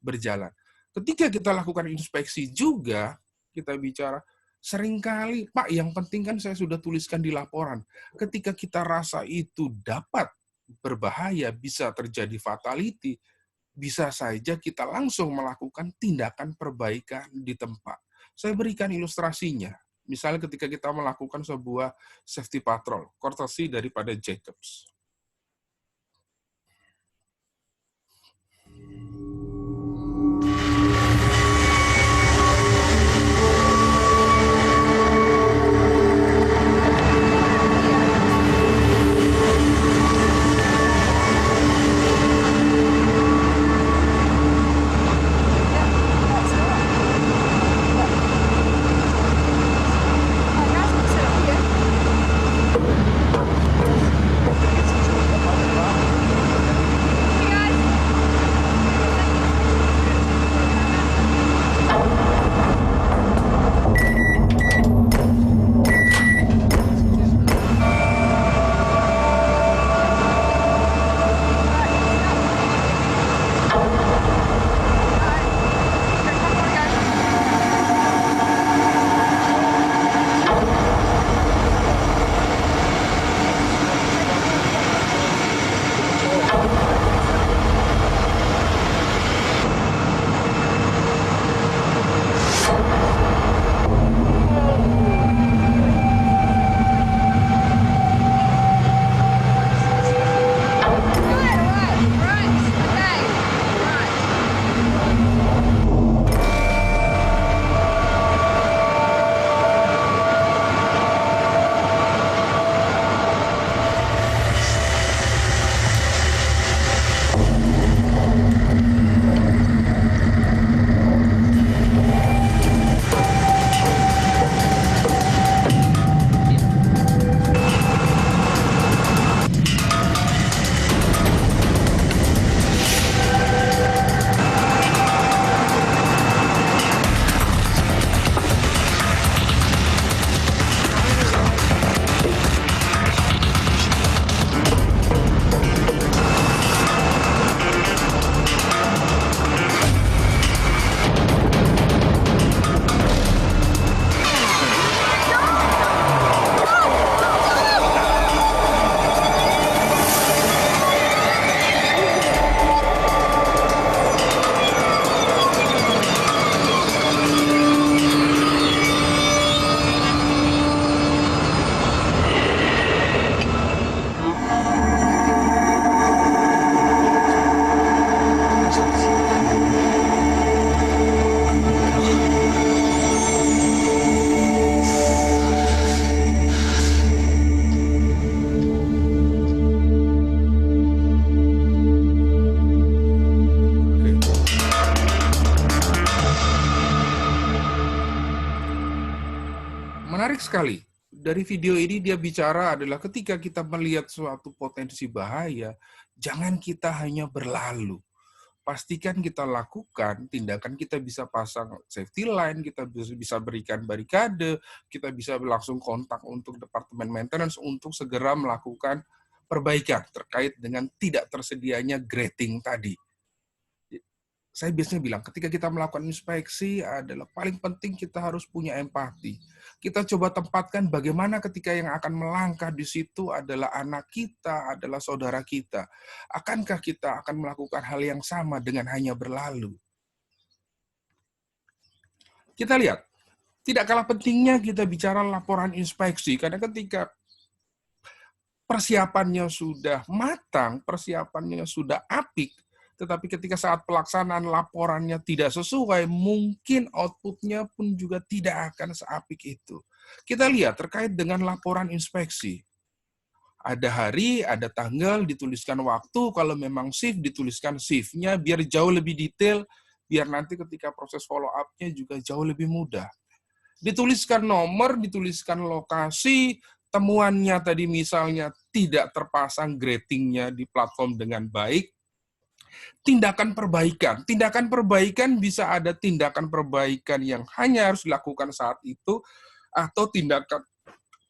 berjalan. Ketika kita lakukan inspeksi juga, kita bicara, seringkali, Pak, yang penting kan saya sudah tuliskan di laporan. Ketika kita rasa itu dapat berbahaya, bisa terjadi fatality, bisa saja kita langsung melakukan tindakan perbaikan di tempat. Saya berikan ilustrasinya. Misalnya ketika kita melakukan sebuah safety patrol, courtesy daripada Jacobs. Menarik sekali. Dari video ini dia bicara adalah ketika kita melihat suatu potensi bahaya, jangan kita hanya berlalu. Pastikan kita lakukan tindakan, kita bisa pasang safety line, kita bisa berikan barikade, kita bisa langsung kontak untuk departemen maintenance untuk segera melakukan perbaikan terkait dengan tidak tersedianya grading tadi. Saya biasanya bilang, ketika kita melakukan inspeksi adalah paling penting kita harus punya empati. Kita coba tempatkan bagaimana ketika yang akan melangkah di situ adalah anak kita, adalah saudara kita. Akankah kita akan melakukan hal yang sama dengan hanya berlalu? Kita lihat, tidak kalah pentingnya kita bicara laporan inspeksi, karena ketika persiapannya sudah matang, persiapannya sudah apik, tetapi ketika saat pelaksanaan laporannya tidak sesuai, mungkin output-nya pun juga tidak akan seapik itu. Kita lihat terkait dengan laporan inspeksi. Ada hari, ada tanggal, dituliskan waktu, kalau memang shift, dituliskan shift-nya, biar jauh lebih detail, biar nanti ketika proses follow up-nya juga jauh lebih mudah. Dituliskan nomor, dituliskan lokasi, temuannya tadi misalnya tidak terpasang grading-nya di platform dengan baik, tindakan perbaikan. Tindakan perbaikan bisa ada tindakan perbaikan yang hanya harus dilakukan saat itu, atau tindakan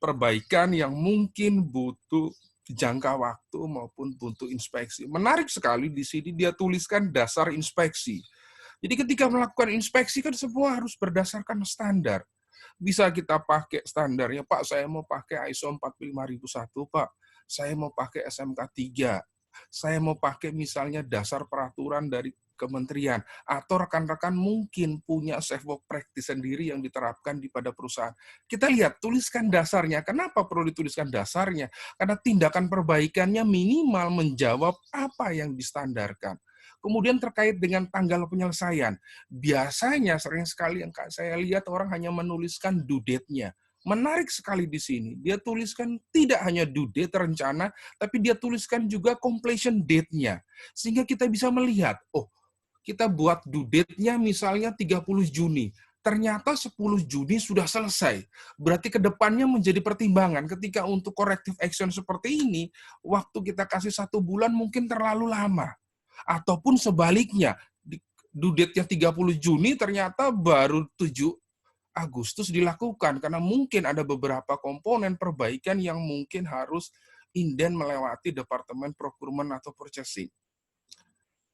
perbaikan yang mungkin butuh jangka waktu maupun butuh inspeksi. Menarik sekali di sini dia tuliskan dasar inspeksi. Jadi ketika melakukan inspeksi kan semua harus berdasarkan standar. Bisa kita pakai standarnya, Pak, saya mau pakai ISO 45001, Pak. Saya mau pakai SMK 3. Saya mau pakai misalnya dasar peraturan dari kementerian, atau rekan-rekan mungkin punya safe work practice sendiri yang diterapkan di pada perusahaan. Kita lihat, tuliskan dasarnya. Kenapa perlu dituliskan dasarnya? Karena tindakan perbaikannya minimal menjawab apa yang distandarkan. Kemudian terkait dengan tanggal penyelesaian. Biasanya sering sekali yang saya lihat orang hanya menuliskan due date-nya. Menarik sekali di sini. Dia tuliskan tidak hanya due date rencana, tapi dia tuliskan juga completion date-nya. Sehingga kita bisa melihat, oh, kita buat due date-nya misalnya 30 Juni. Ternyata 10 Juni sudah selesai. Berarti ke depannya menjadi pertimbangan ketika untuk corrective action seperti ini, waktu kita kasih 1 bulan mungkin terlalu lama. Ataupun sebaliknya, due date-nya 30 Juni ternyata baru 7 Agustus dilakukan, karena mungkin ada beberapa komponen perbaikan yang mungkin harus inden melewati Departemen Procurement atau Purchasing.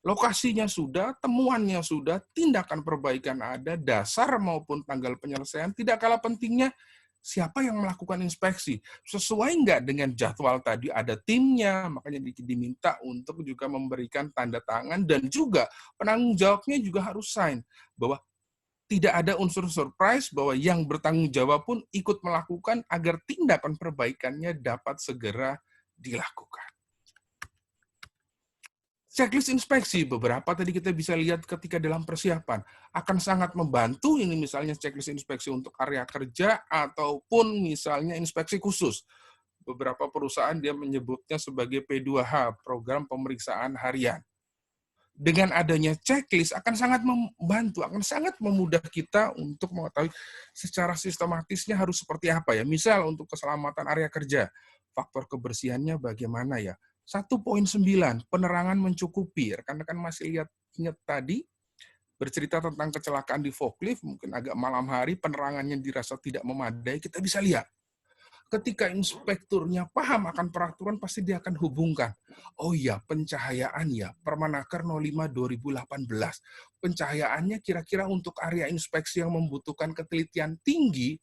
Lokasinya sudah, temuannya sudah, tindakan perbaikan ada, dasar maupun tanggal penyelesaian. Tidak kalah pentingnya, siapa yang melakukan inspeksi? Sesuai nggak dengan jadwal tadi? Ada timnya, makanya diminta untuk juga memberikan tanda tangan, dan juga penanggung jawabnya juga harus sign, bahwa tidak ada unsur surprise, bahwa yang bertanggung jawab pun ikut melakukan agar tindakan perbaikannya dapat segera dilakukan. Checklist inspeksi, beberapa tadi kita bisa lihat ketika dalam persiapan, akan sangat membantu ini misalnya checklist inspeksi untuk area kerja, ataupun misalnya inspeksi khusus. Beberapa perusahaan dia menyebutnya sebagai P2H, program pemeriksaan harian. Dengan adanya checklist akan sangat membantu, akan sangat memudah kita untuk mengetahui secara sistematisnya harus seperti apa ya. Misal untuk keselamatan area kerja, faktor kebersihannya bagaimana ya. 1.9, penerangan mencukupi. Rekan-rekan masih ingat tadi, bercerita tentang kecelakaan di forklift, mungkin agak malam hari, penerangannya dirasa tidak memadai, kita bisa lihat. Ketika inspekturnya paham akan peraturan, pasti dia akan hubungkan. Oh iya, pencahayaan ya, Permenaker 05/2018. Pencahayaannya kira-kira untuk area inspeksi yang membutuhkan ketelitian tinggi,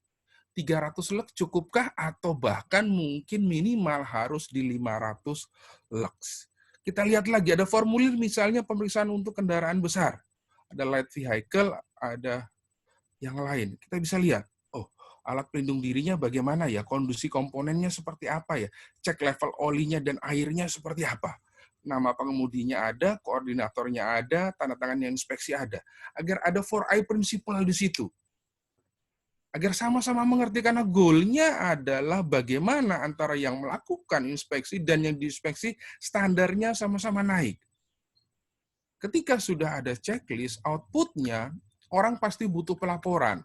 300 lux cukupkah? Atau bahkan mungkin minimal harus di 500 lux. Kita lihat lagi, ada formulir misalnya pemeriksaan untuk kendaraan besar. Ada light vehicle, ada yang lain. Kita bisa lihat, alat pelindung dirinya bagaimana ya, kondisi komponennya seperti apa ya, cek level olinya dan airnya seperti apa, nama pengemudinya ada, koordinatornya ada, tanda tangan yang inspeksi ada, agar ada 4I principle di situ, agar sama-sama mengerti, karena goalnya adalah bagaimana antara yang melakukan inspeksi dan yang diinspeksi standarnya sama-sama naik. Ketika sudah ada checklist, outputnya orang pasti butuh pelaporan.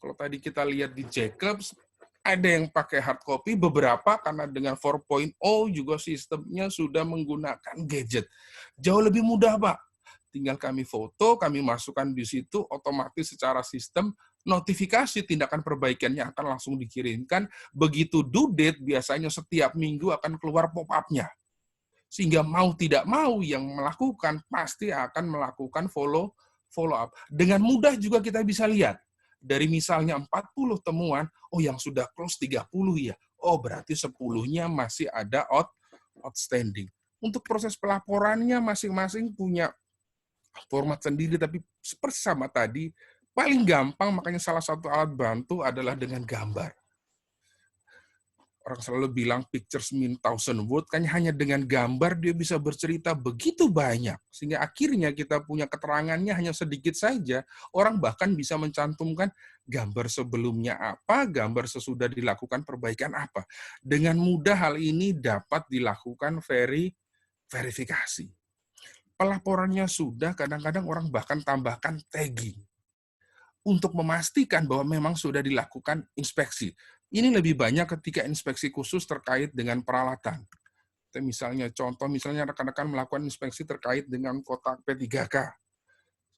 Kalau tadi kita lihat di Jacobs, ada yang pakai hard copy, beberapa karena dengan 4.0 juga sistemnya sudah menggunakan gadget. Jauh lebih mudah, Pak. Tinggal kami foto, kami masukkan di situ, otomatis secara sistem notifikasi tindakan perbaikannya akan langsung dikirimkan. Begitu due date, biasanya setiap minggu akan keluar pop-up-nya. Sehingga mau tidak mau yang melakukan pasti akan melakukan follow up. Dengan mudah juga kita bisa lihat. Dari misalnya 40 temuan, oh yang sudah close 30 ya. Oh berarti 10-nya masih ada outstanding. Untuk proses pelaporannya masing-masing punya format sendiri, tapi seperti sama tadi, paling gampang makanya salah satu alat bantu adalah dengan gambar. Orang selalu bilang pictures mean thousand word, kan hanya dengan gambar dia bisa bercerita begitu banyak. Sehingga akhirnya kita punya keterangannya hanya sedikit saja, orang bahkan bisa mencantumkan gambar sebelumnya apa, gambar sesudah dilakukan perbaikan apa. Dengan mudah hal ini dapat dilakukan verifikasi. Pelaporannya sudah, kadang-kadang orang bahkan tambahkan tagging untuk memastikan bahwa memang sudah dilakukan inspeksi. Ini lebih banyak ketika inspeksi khusus terkait dengan peralatan. Misalnya contoh, misalnya rekan-rekan melakukan inspeksi terkait dengan kotak P3K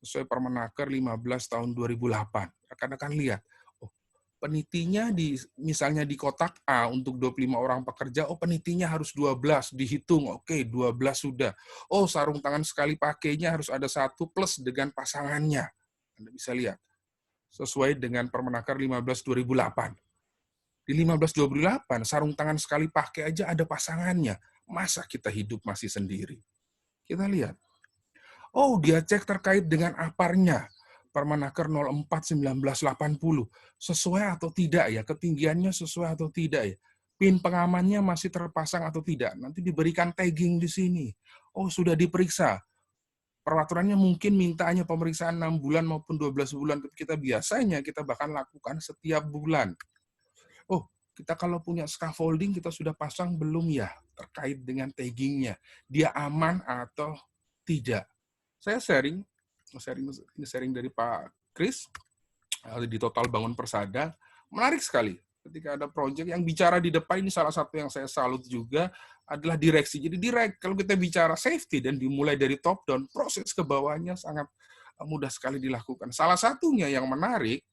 sesuai Permenaker 15 tahun 2008. Rekan-rekan lihat, oh, penitinya misalnya di kotak A untuk 25 orang pekerja, oh penitinya harus 12, dihitung, oke 12 sudah. Oh sarung tangan sekali pakainya harus ada 1 plus dengan pasangannya. Anda bisa lihat sesuai dengan Permenaker 15 2008. Di 1528 sarung tangan sekali pakai aja ada pasangannya. Masa kita hidup masih sendiri? Kita lihat. Oh, dia cek terkait dengan aparnya. Permenaker 04 1980. Sesuai atau tidak ya? Ketinggiannya sesuai atau tidak ya? Pin pengamannya masih terpasang atau tidak? Nanti diberikan tagging di sini. Oh, sudah diperiksa. Peraturannya mungkin mintanya pemeriksaan 6 bulan maupun 12 bulan, tapi kita biasanya kita bahkan lakukan setiap bulan. Oh, kita kalau punya scaffolding kita sudah pasang belum ya terkait dengan taggingnya. Dia aman atau tidak. Saya sharing dari Pak Kris di Total Bangun Persada. Menarik sekali ketika ada proyek yang bicara di depan, ini salah satu yang saya salut juga adalah direksi. Jadi kalau kita bicara safety dan dimulai dari top down, proses ke bawahnya sangat mudah sekali dilakukan. Salah satunya yang menarik,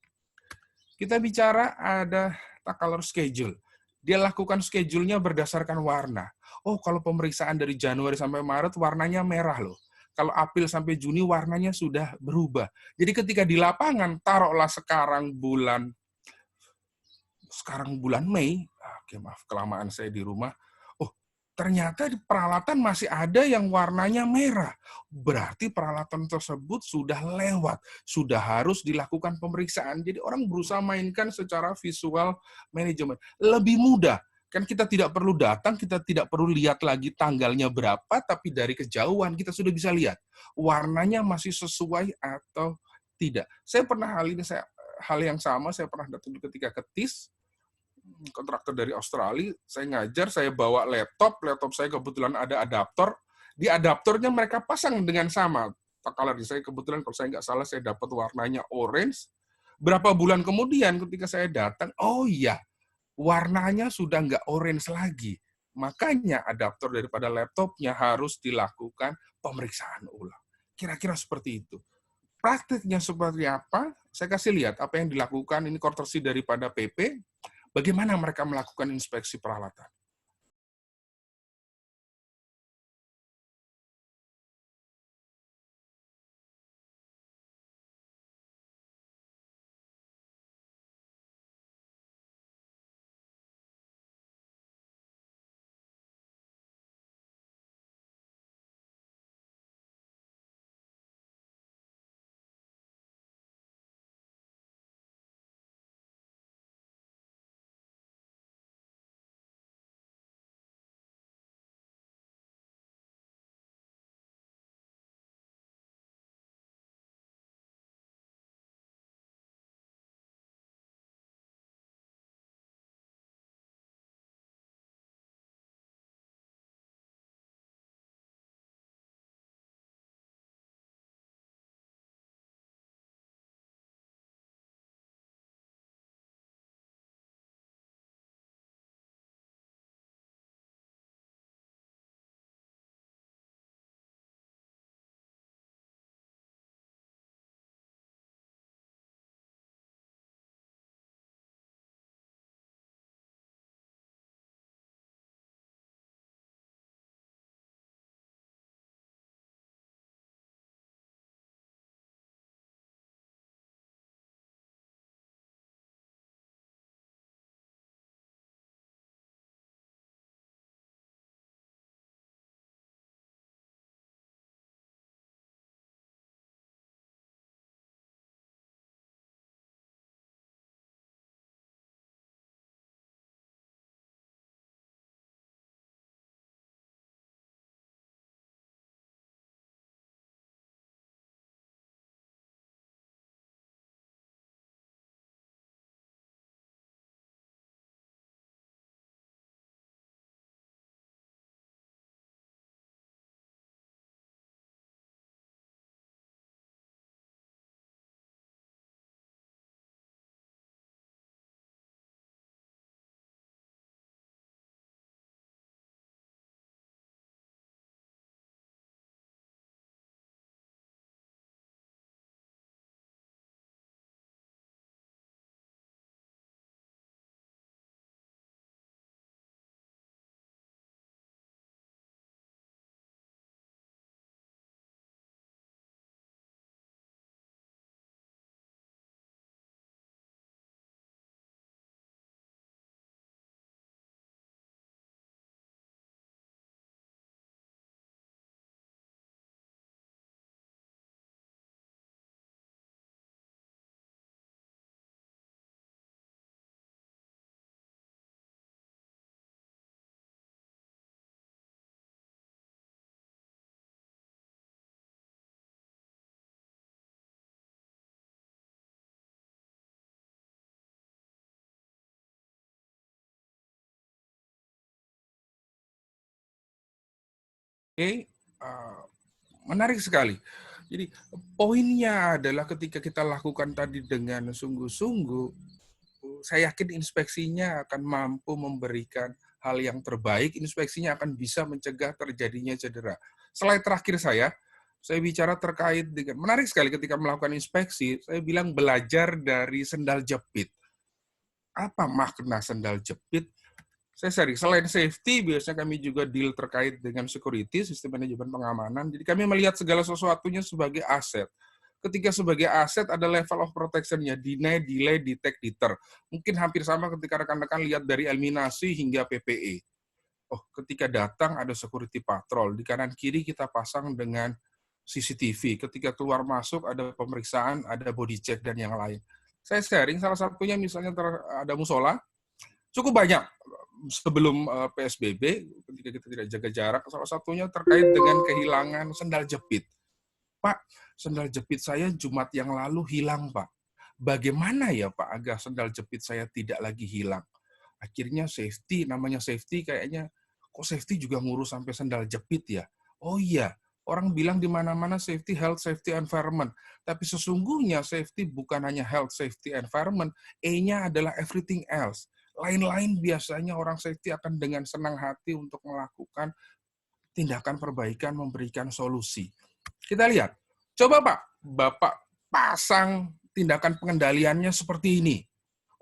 kita bicara ada color schedule. Dia lakukan schedule-nya berdasarkan warna. Oh, kalau pemeriksaan dari Januari sampai Maret warnanya merah loh. Kalau April sampai Juni warnanya sudah berubah. Jadi ketika di lapangan, taruhlah sekarang bulan Mei, oke maaf kelamaan saya di rumah, oh ternyata di peralatan masih ada yang warnanya merah. Berarti peralatan tersebut sudah lewat, sudah harus dilakukan pemeriksaan. Jadi orang berusaha mainkan secara visual manajemen. Lebih mudah, kan kita tidak perlu datang, kita tidak perlu lihat lagi tanggalnya berapa, tapi dari kejauhan kita sudah bisa lihat warnanya masih sesuai atau tidak. Saya pernah hal yang sama saya pernah datang ketika ke TIS, kontraktor dari Australia, saya ngajar, saya bawa laptop saya kebetulan ada adaptor, di adaptornya mereka pasang dengan sama, color saya kebetulan kalau saya nggak salah saya dapat warnanya orange. Berapa bulan kemudian ketika saya datang, oh iya, warnanya sudah nggak orange lagi. Makanya adaptor daripada laptopnya harus dilakukan pemeriksaan ulang. Kira-kira seperti itu. Praktiknya seperti apa? Saya kasih lihat apa yang dilakukan, ini courtesy daripada PP, bagaimana mereka melakukan inspeksi peralatan. Menarik sekali. Jadi poinnya adalah ketika kita lakukan tadi dengan sungguh-sungguh, saya yakin inspeksinya akan mampu memberikan hal yang terbaik, inspeksinya akan bisa mencegah terjadinya cedera. Slide terakhir saya bicara terkait dengan, menarik sekali ketika melakukan inspeksi, saya bilang belajar dari sendal jepit. Apa makna sendal jepit? Saya sering, selain safety, biasanya kami juga deal terkait dengan security, sistem manajemen pengamanan. Jadi kami melihat segala sesuatunya sebagai aset. Ketika sebagai aset ada level of protection-nya, deny, delay, detect, deter. Mungkin hampir sama ketika rekan-rekan lihat dari eliminasi hingga PPE. Oh, ketika datang ada security patrol, di kanan kiri kita pasang dengan CCTV. Ketika keluar masuk ada pemeriksaan, ada body check dan yang lain. Saya sharing salah satunya misalnya ada musola, cukup banyak sebelum PSBB, ketika kita tidak jaga jarak, salah satunya terkait dengan kehilangan sendal jepit. Pak, sendal jepit saya Jumat yang lalu hilang, Pak. Bagaimana ya, Pak, agar sendal jepit saya tidak lagi hilang? Akhirnya safety, namanya safety kayaknya, kok safety juga ngurus sampai sendal jepit ya? Oh iya, orang bilang di mana-mana safety, health, safety, environment. Tapi sesungguhnya safety bukan hanya health, safety, environment. E-nya adalah everything else. Lain-lain biasanya orang safety akan dengan senang hati untuk melakukan tindakan perbaikan, memberikan solusi. Kita lihat. Coba Pak, Bapak pasang tindakan pengendaliannya seperti ini.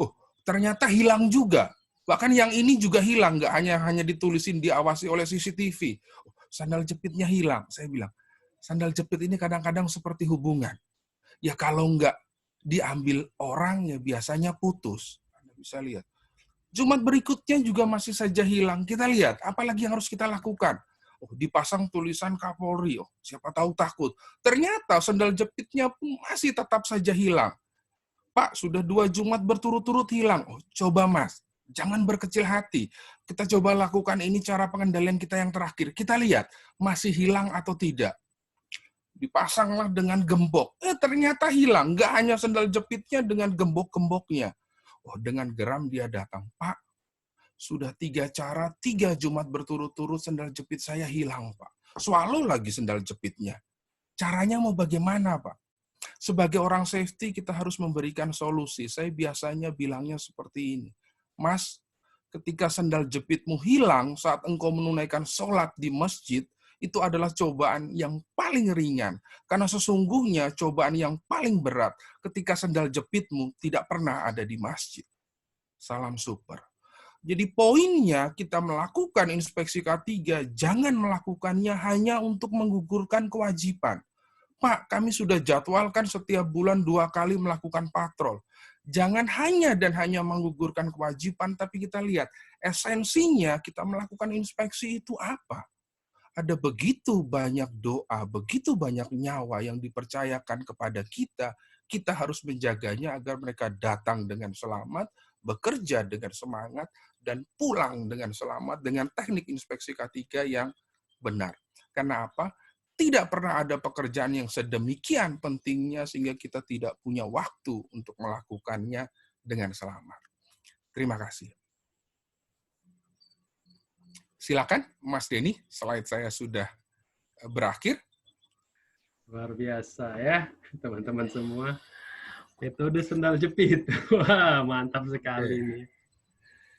Oh, ternyata hilang juga. Bahkan yang ini juga hilang, nggak hanya ditulisin diawasi oleh CCTV. Oh, sandal jepitnya hilang. Saya bilang, sandal jepit ini kadang-kadang seperti hubungan. Ya kalau nggak diambil orang, ya biasanya putus. Anda bisa lihat. Jumat berikutnya juga masih saja hilang. Kita lihat, apalagi yang harus kita lakukan. Oh, dipasang tulisan Kapolri. Oh, siapa tahu takut. Ternyata sandal jepitnya pun masih tetap saja hilang. Pak, sudah 2 Jumat berturut-turut hilang. Oh, coba Mas, jangan berkecil hati. Kita coba lakukan ini cara pengendalian kita yang terakhir. Kita lihat, masih hilang atau tidak. Dipasanglah dengan gembok. Ternyata hilang. Nggak hanya sandal jepitnya dengan gembok-gemboknya. Oh, dengan geram dia datang. Pak, sudah 3 cara, 3 Jumat berturut-turut sandal jepit saya hilang, Pak. Swallow lagi sandal jepitnya. Caranya mau bagaimana, Pak? Sebagai orang safety, kita harus memberikan solusi. Saya biasanya bilangnya seperti ini. Mas, ketika sandal jepitmu hilang saat engkau menunaikan sholat di masjid, itu adalah cobaan yang paling ringan. Karena sesungguhnya cobaan yang paling berat ketika sandal jepitmu tidak pernah ada di masjid. Salam super. Jadi poinnya kita melakukan inspeksi K3, jangan melakukannya hanya untuk menggugurkan kewajiban. Pak, kami sudah jadwalkan setiap bulan 2 kali melakukan patrol. Jangan hanya dan hanya menggugurkan kewajiban, tapi kita lihat esensinya kita melakukan inspeksi itu apa. Ada begitu banyak doa, begitu banyak nyawa yang dipercayakan kepada kita harus menjaganya agar mereka datang dengan selamat, bekerja dengan semangat, dan pulang dengan selamat dengan teknik inspeksi K3 yang benar. Karena apa? Tidak pernah ada pekerjaan yang sedemikian pentingnya sehingga kita tidak punya waktu untuk melakukannya dengan selamat. Terima kasih. Silakan, Mas Denny, slide saya sudah berakhir. Luar biasa ya, teman-teman semua. Metode sendal jepit. Wah, mantap sekali nih.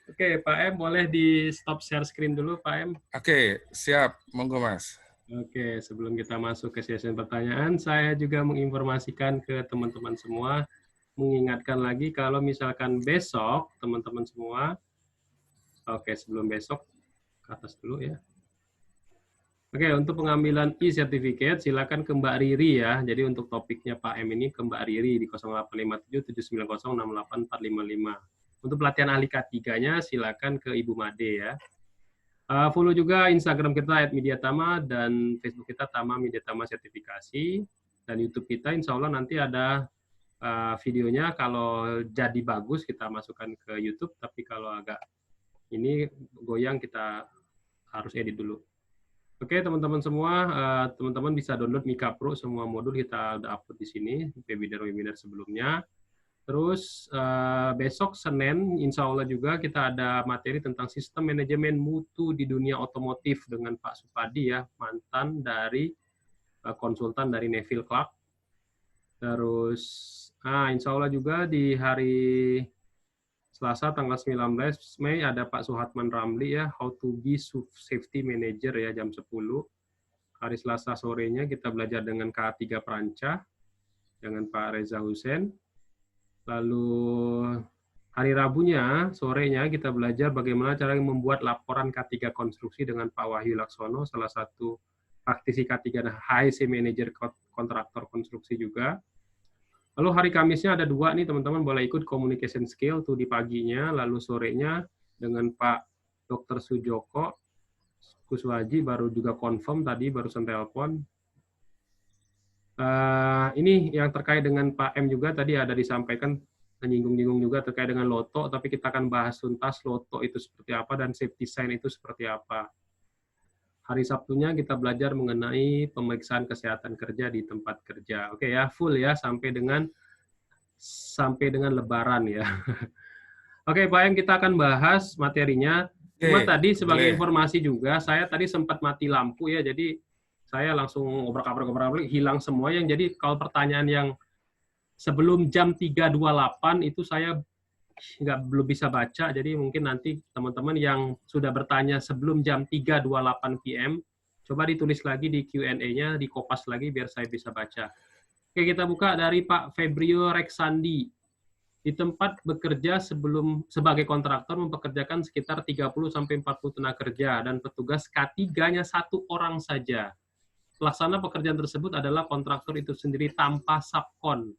Oke, Pak M, boleh di stop share screen dulu, Pak M? Oke, siap. Monggo, Mas. Oke, sebelum kita masuk ke sesi pertanyaan, saya juga menginformasikan ke teman-teman semua, mengingatkan lagi kalau misalkan besok, teman-teman semua, oke, sebelum besok, ke atas dulu ya. Oke, untuk pengambilan e-certificate, silakan ke Mbak Riri ya. Jadi untuk topiknya Pak M ini ke Mbak Riri di 085779068455. Untuk pelatihan ahli K3-nya, silakan ke Ibu Made ya. Follow juga Instagram kita @mediatama dan Facebook kita Tama Media Tama Sertifikasi. Dan YouTube kita insya Allah nanti ada videonya. Kalau jadi bagus kita masukkan ke YouTube, tapi kalau agak ini goyang kita harus edit dulu. Oke, teman-teman semua, teman-teman bisa download Mika Pro, semua modul kita udah upload di sini, webinar-webinar sebelumnya. Terus besok Senin, insya Allah juga kita ada materi tentang sistem manajemen mutu di dunia otomotif dengan Pak Supadi ya, mantan dari konsultan dari Neville Clark. Terus insya Allah juga di hari Selasa tanggal 19 Mei ada Pak Suhatman Ramli ya, How to be Safety Manager ya, jam 10. Hari Selasa sorenya kita belajar dengan K3 Peranca dengan Pak Reza Hussein. Lalu hari Rabunya sorenya kita belajar bagaimana cara membuat laporan K3 konstruksi dengan Pak Wahyu Laksono, salah satu praktisi K3 dan HSE Manager kontraktor konstruksi juga. Lalu hari Kamisnya ada 2 nih teman-teman, boleh ikut communication skill tuh di paginya, lalu sorenya dengan Pak Dr. Sujoko Kuswaji baru juga confirm tadi, barusan telepon. Ini yang terkait dengan Pak M juga tadi ada disampaikan, menyinggung-nyinggung juga terkait dengan loto, tapi kita akan bahas tuntas loto itu seperti apa dan safety sign itu seperti apa. Hari Sabtunya kita belajar mengenai pemeriksaan kesehatan kerja di tempat kerja. Oke ya, full ya sampai dengan Lebaran ya. Oke, Pak M, kita akan bahas materinya. Cuma tadi sebagai informasi juga, saya tadi sempat mati lampu ya, jadi saya langsung obrak-abrik hilang semua yang. Jadi kalau pertanyaan yang sebelum jam 3.28 itu saya belum bisa baca, jadi mungkin nanti teman-teman yang sudah bertanya sebelum jam 3.28 PM, coba ditulis lagi di Q&A-nya, dikopas lagi biar saya bisa baca. Oke, kita buka dari Pak Febrio Reksandi. Di tempat bekerja sebagai kontraktor mempekerjakan sekitar 30-40 tenaga kerja dan petugas K3-nya 1 orang saja. Pelaksana pekerjaan tersebut adalah kontraktor itu sendiri tanpa subkon.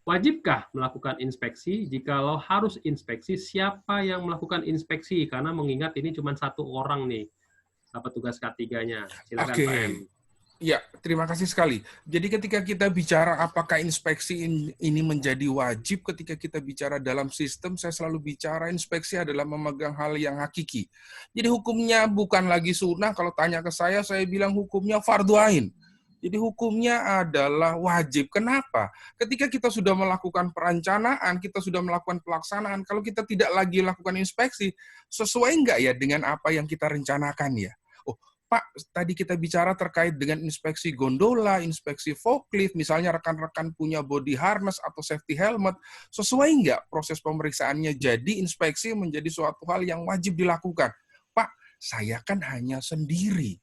Wajibkah melakukan inspeksi? Jikalau harus inspeksi, siapa yang melakukan inspeksi? Karena mengingat ini cuma 1 orang nih, petugas K3-nya. Silakan Pak M. Ya, terima kasih sekali. Jadi ketika kita bicara apakah inspeksi ini menjadi wajib, ketika kita bicara dalam sistem, saya selalu bicara inspeksi adalah memegang hal yang hakiki. Jadi hukumnya bukan lagi sunnah, kalau tanya ke saya bilang hukumnya fardhu ain. Jadi hukumnya adalah wajib. Kenapa? Ketika kita sudah melakukan perencanaan, kita sudah melakukan pelaksanaan, kalau kita tidak lagi lakukan inspeksi, sesuai nggak ya dengan apa yang kita rencanakan ya? Oh, Pak, tadi kita bicara terkait dengan inspeksi gondola, inspeksi forklift, misalnya rekan-rekan punya body harness atau safety helmet, sesuai nggak proses pemeriksaannya? Jadi inspeksi menjadi suatu hal yang wajib dilakukan. Pak, saya kan hanya sendiri.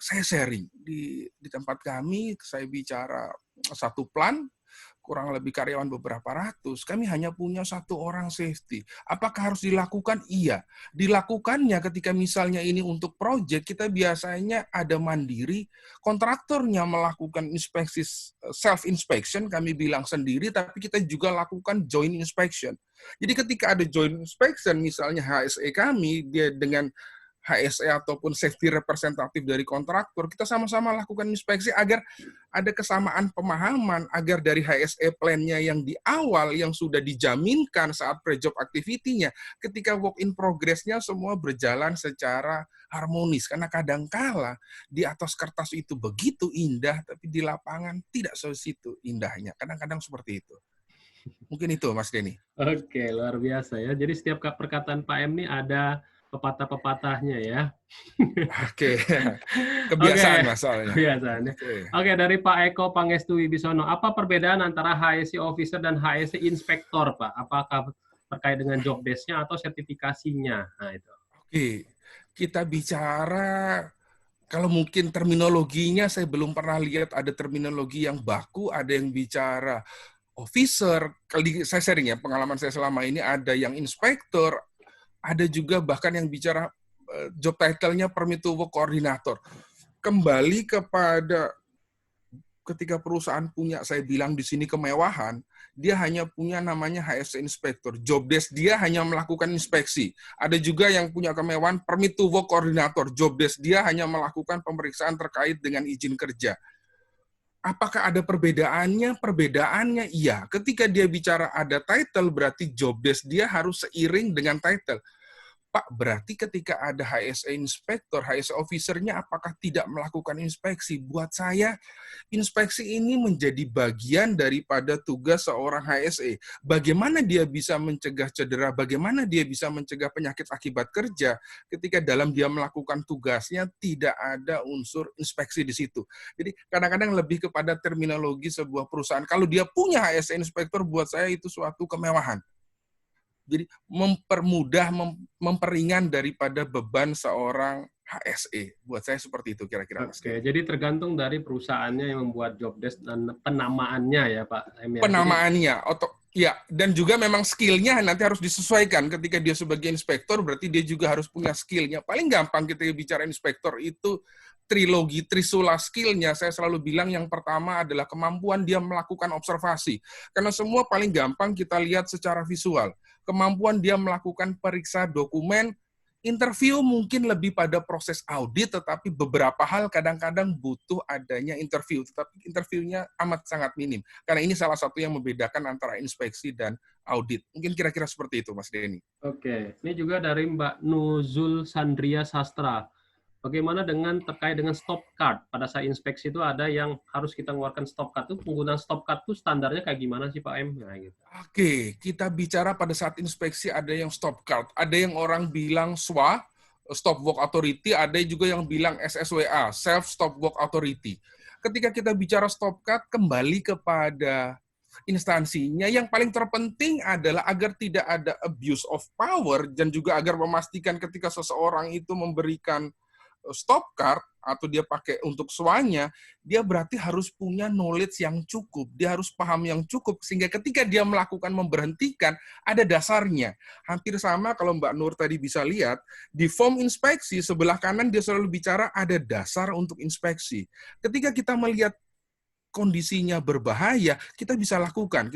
Saya sharing di tempat kami, saya bicara 1 plan, kurang lebih karyawan beberapa ratus, kami hanya punya 1 orang safety. Apakah harus dilakukan? Iya. Dilakukannya ketika misalnya ini untuk proyek, kita biasanya ada mandiri, kontraktornya melakukan inspeksi self-inspection, kami bilang sendiri, tapi kita juga lakukan joint inspection. Jadi ketika ada joint inspection, misalnya HSE kami, dia dengan HSE ataupun safety representatif dari kontraktor, kita sama-sama lakukan inspeksi agar ada kesamaan pemahaman, agar dari HSE plan-nya yang di awal, yang sudah dijaminkan saat pre-job activity-nya, ketika work in progress-nya semua berjalan secara harmonis. Karena kadangkala di atas kertas itu begitu indah, tapi di lapangan tidak sesitu indahnya. Kadang-kadang seperti itu. Mungkin itu, Mas Denny. Oke, luar biasa ya. Jadi setiap perkataan Pak M ini ada pepatah-pepatahnya ya. Oke. Kebiasaan masalahnya. Kebiasaannya. Oke, dari Pak Eko Pangestu Wibisono, apa perbedaan antara HSE officer dan HSE inspektor, Pak? Apakah terkait dengan job desk-nya atau sertifikasinya? Nah, itu. Oke. Kita bicara, kalau mungkin terminologinya saya belum pernah lihat ada terminologi yang baku, ada yang bicara officer, saya sharing ya, pengalaman saya selama ini ada yang inspektor, ada juga bahkan yang bicara job title-nya permit to work coordinator. Kembali kepada ketika perusahaan punya, saya bilang di sini kemewahan, dia hanya punya namanya HSE inspektor. Job desk dia hanya melakukan inspeksi. Ada juga yang punya kemewahan permit to work coordinator. Job desk dia hanya melakukan pemeriksaan terkait dengan izin kerja. Apakah ada perbedaannya? Perbedaannya iya. Ketika dia bicara ada title, berarti job desk dia harus seiring dengan title. Pak, berarti ketika ada HSE inspektor, HSE officer-nya apakah tidak melakukan inspeksi? Buat saya, inspeksi ini menjadi bagian daripada tugas seorang HSE. Bagaimana dia bisa mencegah cedera, bagaimana dia bisa mencegah penyakit akibat kerja ketika dalam dia melakukan tugasnya tidak ada unsur inspeksi di situ. Jadi kadang-kadang lebih kepada terminologi sebuah perusahaan. Kalau dia punya HSE inspektor, buat saya itu suatu kemewahan. Jadi mempermudah, memperingan daripada beban seorang HSE. Buat saya seperti itu kira-kira, Mas. Oke, jadi tergantung dari perusahaannya yang membuat job desk dan penamaannya ya Pak M. Ya. Penamaannya, ya, dan juga memang skill-nya nanti harus disesuaikan. Ketika dia sebagai inspektor, berarti dia juga harus punya skill-nya. Paling gampang kita bicara inspektor itu trisula skill-nya. Saya selalu bilang yang pertama adalah kemampuan dia melakukan observasi. Karena semua paling gampang kita lihat secara visual. Kemampuan dia melakukan periksa dokumen, interview mungkin lebih pada proses audit, tetapi beberapa hal kadang-kadang butuh adanya interview, tetapi interviewnya amat sangat minim. Karena ini salah satu yang membedakan antara inspeksi dan audit. Mungkin kira-kira seperti itu, Mas Denny. Oke, ini juga dari Mbak Nuzul Sandria Sastra. Bagaimana terkait dengan stop card? Pada saat inspeksi itu ada yang harus kita mengeluarkan stop card. Itu penggunaan stop card itu standarnya kayak gimana sih Pak M? Nah, gitu. Oke, kita bicara pada saat inspeksi ada yang stop card, ada yang orang bilang SWA, Stop Work Authority, ada juga yang bilang SSWA, Self Stop Work Authority. Ketika kita bicara stop card, kembali kepada instansinya, yang paling terpenting adalah agar tidak ada abuse of power dan juga agar memastikan ketika seseorang itu memberikan stop card atau dia pakai untuk SWA-nya, dia berarti harus punya knowledge yang cukup, dia harus paham yang cukup, sehingga ketika dia melakukan memberhentikan, ada dasarnya. Hampir sama kalau Mbak Nur tadi bisa lihat, di form inspeksi, sebelah kanan dia selalu bicara ada dasar untuk inspeksi. Ketika kita melihat kondisinya berbahaya, kita bisa lakukan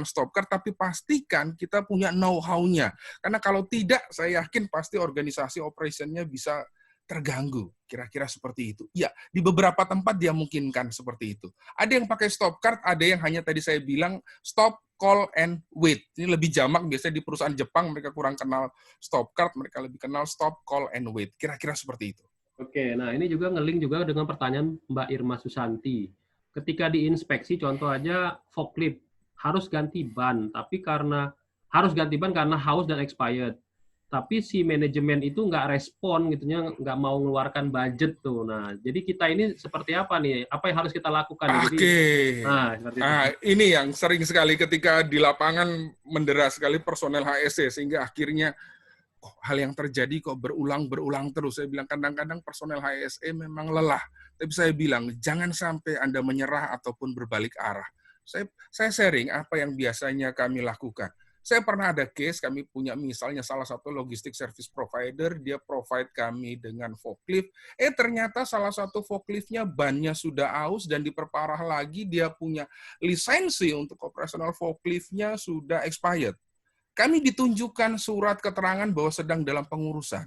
stop card, tapi pastikan kita punya know-how-nya. Karena kalau tidak, saya yakin pasti organisasi operation-nya bisa terganggu, kira-kira seperti itu. Ya, di beberapa tempat dia mungkinkan seperti itu. Ada yang pakai stop card, ada yang hanya tadi saya bilang stop, call, and wait. Ini lebih jamak, biasanya di perusahaan Jepang mereka kurang kenal stop card, mereka lebih kenal stop, call, and wait. Kira-kira seperti itu. Oke, nah ini juga nge-link juga dengan pertanyaan Mbak Irma Susanti. Ketika diinspeksi, contoh aja forklift, harus ganti ban, tapi karena haus dan expired. Tapi si manajemen itu nggak respon gitunya, nggak mau mengeluarkan budget tuh. Nah, jadi kita ini seperti apa nih? Apa yang harus kita lakukan? Oke. Seperti itu. Ini yang sering sekali ketika di lapangan mendera sekali personel HSE, sehingga akhirnya hal yang terjadi kok berulang terus. Saya bilang kadang-kadang personel HSE memang lelah. Tapi saya bilang jangan sampai Anda menyerah ataupun berbalik arah. Saya sharing apa yang biasanya kami lakukan. Saya pernah ada case, kami punya misalnya salah satu logistik service provider, dia provide kami dengan forklift, ternyata salah satu forkliftnya bannya sudah aus dan diperparah lagi, dia punya lisensi untuk operasional forkliftnya sudah expired. Kami ditunjukkan surat keterangan bahwa sedang dalam pengurusan.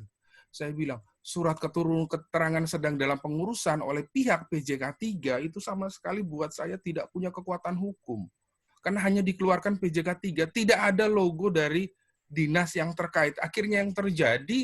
Saya bilang, surat keterangan sedang dalam pengurusan oleh pihak PJK 3 itu sama sekali buat saya tidak punya kekuatan hukum. Karena hanya dikeluarkan PJK 3, tidak ada logo dari dinas yang terkait. Akhirnya yang terjadi,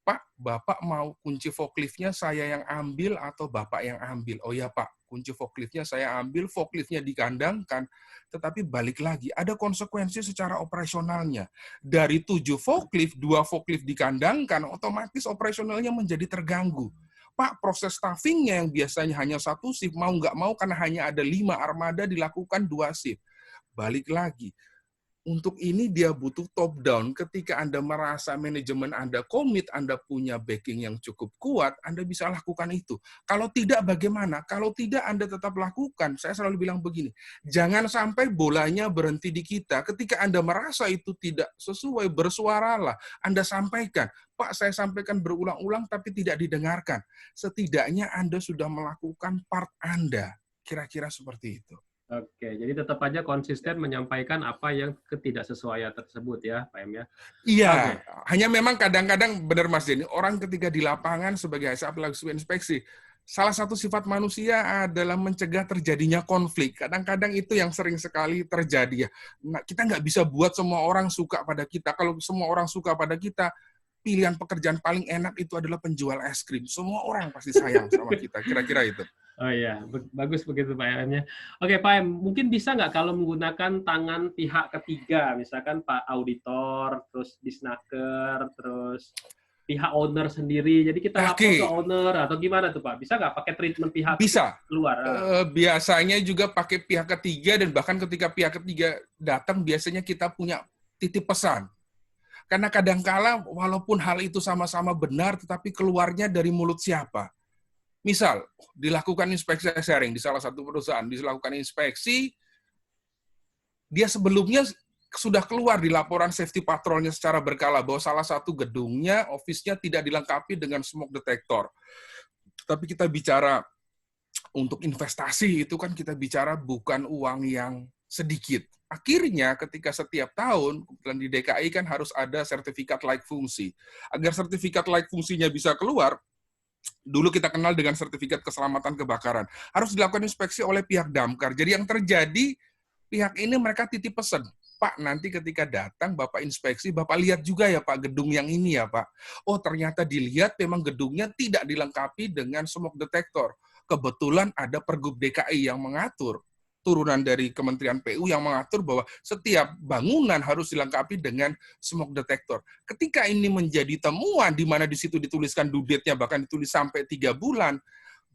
Pak, Bapak mau kunci forkliftnya saya yang ambil atau Bapak yang ambil? Oh ya Pak, kunci forkliftnya saya ambil, forkliftnya dikandangkan, tetapi balik lagi, ada konsekuensi secara operasionalnya. Dari 7 forklift, 2 forklift dikandangkan, otomatis operasionalnya menjadi terganggu. Pak, proses staffing-nya yang biasanya hanya 1 shift, mau nggak mau karena hanya ada 5 armada dilakukan 2 shift. Balik lagi, untuk ini dia butuh top down. Ketika Anda merasa manajemen Anda komit, Anda punya backing yang cukup kuat, Anda bisa lakukan itu. Kalau tidak bagaimana? Kalau tidak Anda tetap lakukan. Saya selalu bilang begini, jangan sampai bolanya berhenti di kita. Ketika Anda merasa itu tidak sesuai, bersuaralah. Anda sampaikan, Pak, saya sampaikan berulang-ulang tapi tidak didengarkan. Setidaknya Anda sudah melakukan part Anda. Kira-kira seperti itu. Oke, jadi tetap aja konsisten menyampaikan apa yang ketidaksesuaian tersebut ya, Pak M ya. Iya, hanya memang kadang-kadang benar Mas Denny, orang ketika di lapangan sebagai apalagi inspeksi, salah satu sifat manusia adalah mencegah terjadinya konflik. Kadang-kadang itu yang sering sekali terjadi ya. Nah, kita nggak bisa buat semua orang suka pada kita. Kalau semua orang suka pada kita, pilihan pekerjaan paling enak itu adalah penjual es krim. Semua orang pasti sayang sama kita. Kira-kira itu. Oh iya, bagus begitu Pak M-nya. Oke Pak M, mungkin bisa nggak kalau menggunakan tangan pihak ketiga, misalkan Pak Auditor, terus Disnaker, terus pihak owner sendiri. Jadi kita lapor ke owner atau gimana tuh Pak? Bisa nggak pakai treatment pihak bisa luar? Biasanya juga pakai pihak ketiga, dan bahkan ketika pihak ketiga datang biasanya kita punya titip pesan. Karena kadangkala walaupun hal itu sama-sama benar, tetapi keluarnya dari mulut siapa? Misal, dilakukan inspeksi sharing di salah satu perusahaan, dilakukan inspeksi, dia sebelumnya sudah keluar di laporan safety patrolnya secara berkala bahwa salah satu gedungnya, office-nya tidak dilengkapi dengan smoke detector. Tapi kita bicara untuk investasi, itu kan kita bicara bukan uang yang sedikit. Akhirnya ketika setiap tahun, kebetulan di DKI kan harus ada sertifikat layak fungsi. Agar sertifikat layak fungsinya bisa keluar, dulu kita kenal dengan sertifikat keselamatan kebakaran. Harus dilakukan inspeksi oleh pihak damkar. Jadi yang terjadi, pihak ini mereka titip pesan, Pak, nanti ketika datang Bapak inspeksi, Bapak lihat juga ya Pak gedung yang ini ya Pak. Oh ternyata dilihat memang gedungnya tidak dilengkapi dengan smoke detector. Kebetulan ada Pergub DKI yang mengatur, turunan dari Kementerian PU yang mengatur bahwa setiap bangunan harus dilengkapi dengan smoke detector. Ketika ini menjadi temuan di mana di situ dituliskan due date-nya bahkan ditulis sampai 3 bulan,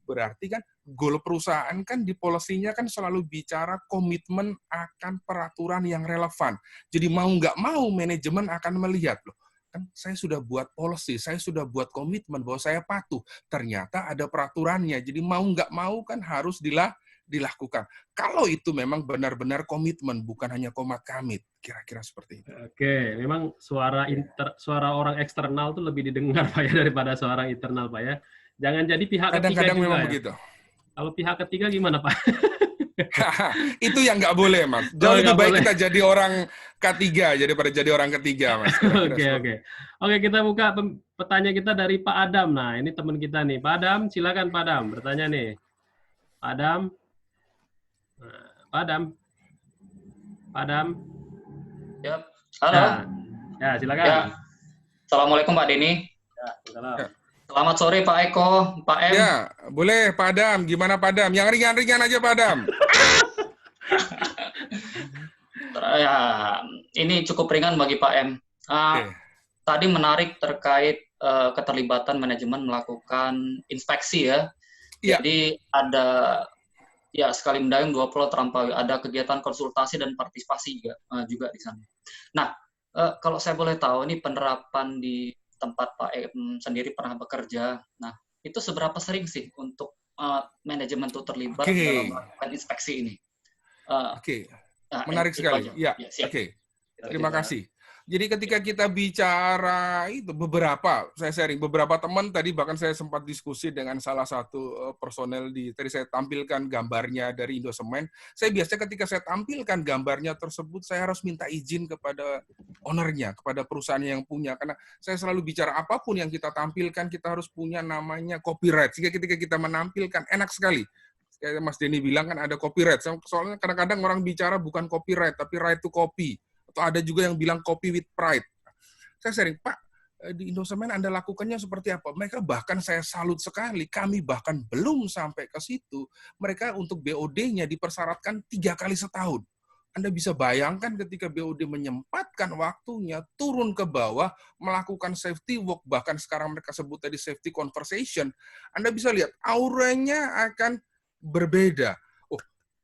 berarti kan goal perusahaan kan di policy-nya kan selalu bicara komitmen akan peraturan yang relevan. Jadi mau nggak mau manajemen akan melihat, loh, kan saya sudah buat policy, saya sudah buat komitmen bahwa saya patuh. Ternyata ada peraturannya, jadi mau nggak mau kan harus dilakukan. Kalau itu memang benar-benar komitmen, bukan hanya komat kamit, kira-kira seperti itu. Oke, memang suara orang eksternal tuh lebih didengar Pak ya daripada suara internal Pak ya. Jangan jadi pihak ketiga Kadang-kadang juga memang ya. begitu. Kalau pihak ketiga gimana Pak? Itu yang nggak boleh Mas. Jauh lebih baik kita jadi orang ketiga daripada jadi orang ketiga Mas. Oke, kita buka pertanyaan kita dari Pak Adam. Nah, ini teman kita nih. Pak Adam, silakan Pak Adam bertanya nih. Pak Adam. Pak Adam. Pak Adam. Ya, halo. Ya, silakan. Ya. Assalamualaikum Pak Denny. Ya, salam. Ya. Selamat sore Pak Eko, Pak M. Ya, boleh Pak Adam. Gimana Pak Adam? Yang ringan-ringan aja Pak Adam. Ya, ini cukup ringan bagi Pak M. Tadi menarik terkait keterlibatan manajemen melakukan inspeksi ya. Ya. Jadi ada ya sekali mendayung 2 pulau terlampaui, ada kegiatan konsultasi dan partisipasi juga di sana. Nah, kalau saya boleh tahu ini penerapan di tempat Pak M sendiri pernah bekerja. Nah, itu seberapa sering sih untuk manajemen itu terlibat dalam melakukan inspeksi ini? Menarik sekali. Ya, Terima kasih. Jadi ketika kita bicara itu saya sharing beberapa teman tadi, bahkan saya sempat diskusi dengan salah satu personel tadi saya tampilkan gambarnya dari Indosemen. Saya biasanya ketika saya tampilkan gambarnya tersebut, saya harus minta izin kepada ownernya, kepada perusahaan yang punya, karena saya selalu bicara apapun yang kita tampilkan kita harus punya namanya copyright, sehingga ketika kita menampilkan enak sekali. Kayak Mas Denny bilang kan ada copyright. Soalnya kadang-kadang orang bicara bukan copyright tapi right to copy. Atau ada juga yang bilang copy with pride. Saya sharing, Pak, di Indosemen Anda lakukannya seperti apa? Mereka bahkan saya salut sekali, kami bahkan belum sampai ke situ. Mereka untuk BOD-nya dipersyaratkan 3 kali setahun. Anda bisa bayangkan ketika BOD menyempatkan waktunya, turun ke bawah, melakukan safety walk, bahkan sekarang mereka sebut tadi safety conversation, Anda bisa lihat auranya akan berbeda.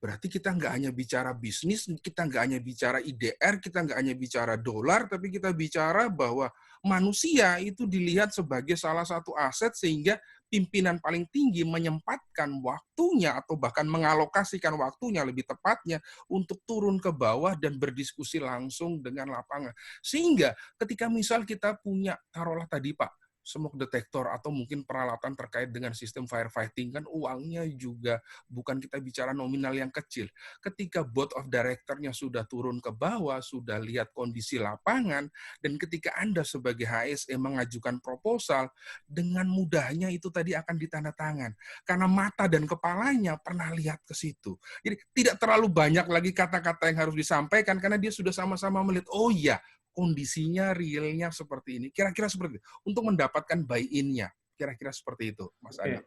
Berarti kita nggak hanya bicara bisnis, kita nggak hanya bicara IDR, kita nggak hanya bicara dolar, tapi kita bicara bahwa manusia itu dilihat sebagai salah satu aset, sehingga pimpinan paling tinggi menyempatkan waktunya atau bahkan mengalokasikan waktunya lebih tepatnya untuk turun ke bawah dan berdiskusi langsung dengan lapangan. Sehingga ketika misal kita punya, taruhlah tadi Pak, smoke detector atau mungkin peralatan terkait dengan sistem firefighting, kan uangnya juga bukan kita bicara nominal yang kecil. Ketika board of director-nya sudah turun ke bawah, sudah lihat kondisi lapangan, dan ketika Anda sebagai HSE mengajukan proposal, dengan mudahnya itu tadi akan ditandatangan. Karena mata dan kepalanya pernah lihat ke situ. Jadi tidak terlalu banyak lagi kata-kata yang harus disampaikan, karena dia sudah sama-sama melihat, oh iya, kondisinya realnya seperti ini. Kira-kira seperti itu. Untuk mendapatkan buy-in-nya. Kira-kira seperti itu, Mas Oke. Adam.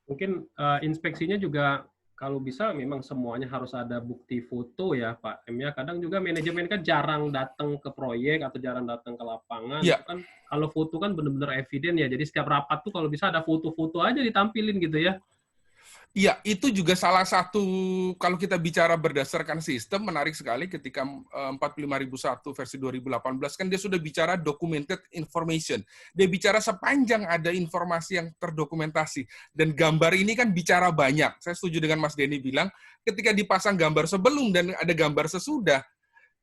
Mungkin inspeksinya juga kalau bisa memang semuanya harus ada bukti foto ya Pak M ya. Kadang juga manajemen kan jarang datang ke proyek atau jarang datang ke lapangan. Iya. Itu kan kalau foto kan benar-benar eviden ya. Jadi setiap rapat tuh kalau bisa ada foto-foto aja ditampilin gitu ya. Iya, itu juga salah satu, kalau kita bicara berdasarkan sistem, menarik sekali ketika 45001 versi 2018, kan dia sudah bicara documented information. Dia bicara sepanjang ada informasi yang terdokumentasi. Dan gambar ini kan bicara banyak. Saya setuju dengan Mas Denny bilang, ketika dipasang gambar sebelum dan ada gambar sesudah,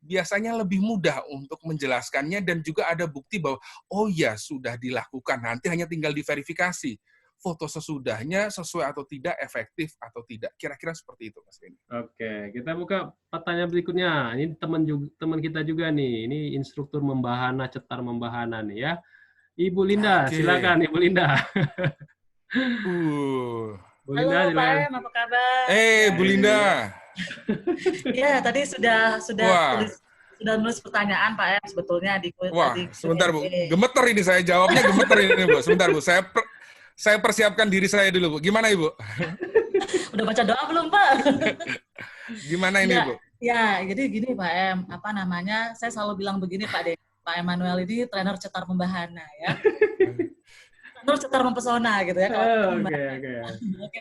biasanya lebih mudah untuk menjelaskannya dan juga ada bukti bahwa, oh ya, sudah dilakukan, nanti hanya tinggal diverifikasi. Foto sesudahnya sesuai atau tidak, efektif atau tidak. Kira-kira seperti itu, Mas Denny. Oke, kita buka pertanyaan berikutnya. Ini teman kita juga nih. Ini instruktur membahana, cetar membahana nih ya. Ibu Linda, Oke. silakan Ibu Linda. Bu Halo Linda, Pak silakan. M, apa kabar? Bu Linda. Ya, tadi sudah Wah. nulis pertanyaan Pak M sebetulnya di Wah, di sebentar Bu. Q&A. Gemeter ini saya jawabnya, gemeter ini Bu. Sebentar Bu, saya persiapkan diri saya dulu Bu. Gimana Ibu? Udah baca doa belum Pak? Gimana ini Ya, Bu? ya, jadi gini Pak M, apa namanya? Saya selalu bilang begini Pak Emmanuel ini trainer cetar membahana ya. Trainer cetar mempesona gitu ya. Oke.